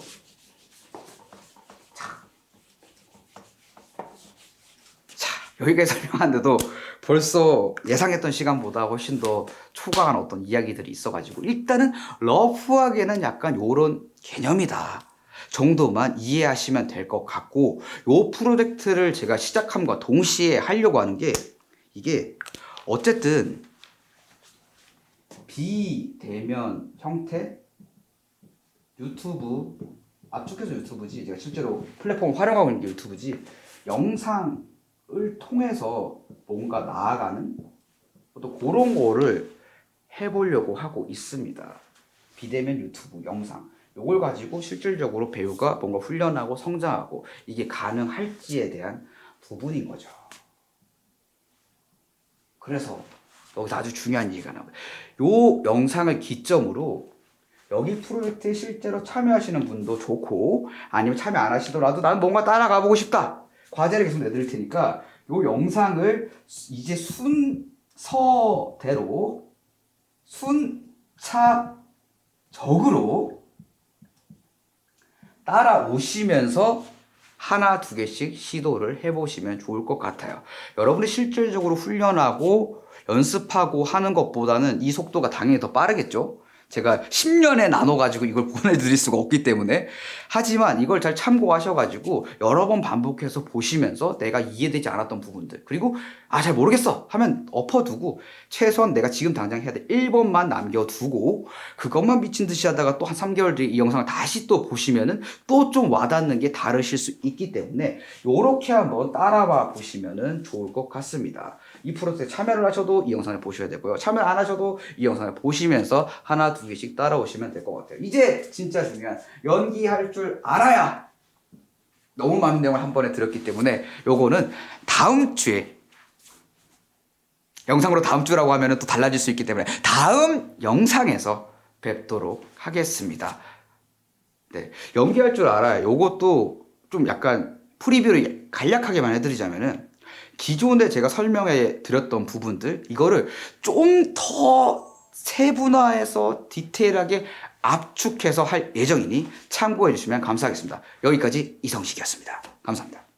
여기까지 설명하는데도 벌써 예상했던 시간보다 훨씬 더 초과한 어떤 이야기들이 있어가지고 일단은 러프하게는 약간 요런 개념이다 정도만 이해하시면 될 것 같고, 요 프로젝트를 제가 시작함과 동시에 하려고 하는 게 이게 어쨌든 비대면 형태 유튜브, 압축해서 유튜브지, 제가 실제로 플랫폼을 활용하고 있는 게 유튜브지, 영상을 통해서 뭔가 나아가는 또 그런 거를 해보려고 하고 있습니다. 비대면 유튜브 영상 요걸 가지고 실질적으로 배우가 뭔가 훈련하고 성장하고 이게 가능할지에 대한 부분인 거죠. 그래서 여기서 아주 중요한 얘기가 나와요. 요 영상을 기점으로 여기 프로젝트에 실제로 참여하시는 분도 좋고, 아니면 참여 안 하시더라도 나는 뭔가 따라가 보고 싶다, 과제를 계속 내드릴 테니까 요 영상을 이제 순서대로 순차적으로 따라오시면서 하나 두 개씩 시도를 해보시면 좋을 것 같아요. 여러분이 실질적으로 훈련하고 연습하고 하는 것보다는 이 속도가 당연히 더 빠르겠죠. 제가 10년에 나눠가지고 이걸 보내드릴 수가 없기 때문에. 하지만 이걸 잘 참고하셔가지고 여러 번 반복해서 보시면서 내가 이해되지 않았던 부분들, 그리고 잘 모르겠어 하면 엎어두고 최소한 내가 지금 당장 해야 돼 1번만 남겨두고 그것만 미친 듯이 하다가 또 한 3개월 뒤에 이 영상을 다시 또 보시면은 또 좀 와닿는 게 다르실 수 있기 때문에 요렇게 한번 따라와 보시면은 좋을 것 같습니다. 이 프로젝트에 참여를 하셔도 이 영상을 보셔야 되고요. 참여 안 하셔도 이 영상을 보시면서 하나 두 개씩 따라오시면 될 것 같아요. 이제 진짜 중요한 연기할 줄 알아야. 너무 많은 내용을 한 번에 들었기 때문에 요거는 다음 주에, 영상으로 다음 주라고 하면 또 달라질 수 있기 때문에 다음 영상에서 뵙도록 하겠습니다. 네, 연기할 줄 알아요. 요것도 좀 약간 프리뷰를 간략하게만 해드리자면은 기존에 제가 설명해 드렸던 부분들, 이거를 좀 더 세분화해서 디테일하게 압축해서 할 예정이니 참고해 주시면 감사하겠습니다. 여기까지 이성식이었습니다. 감사합니다.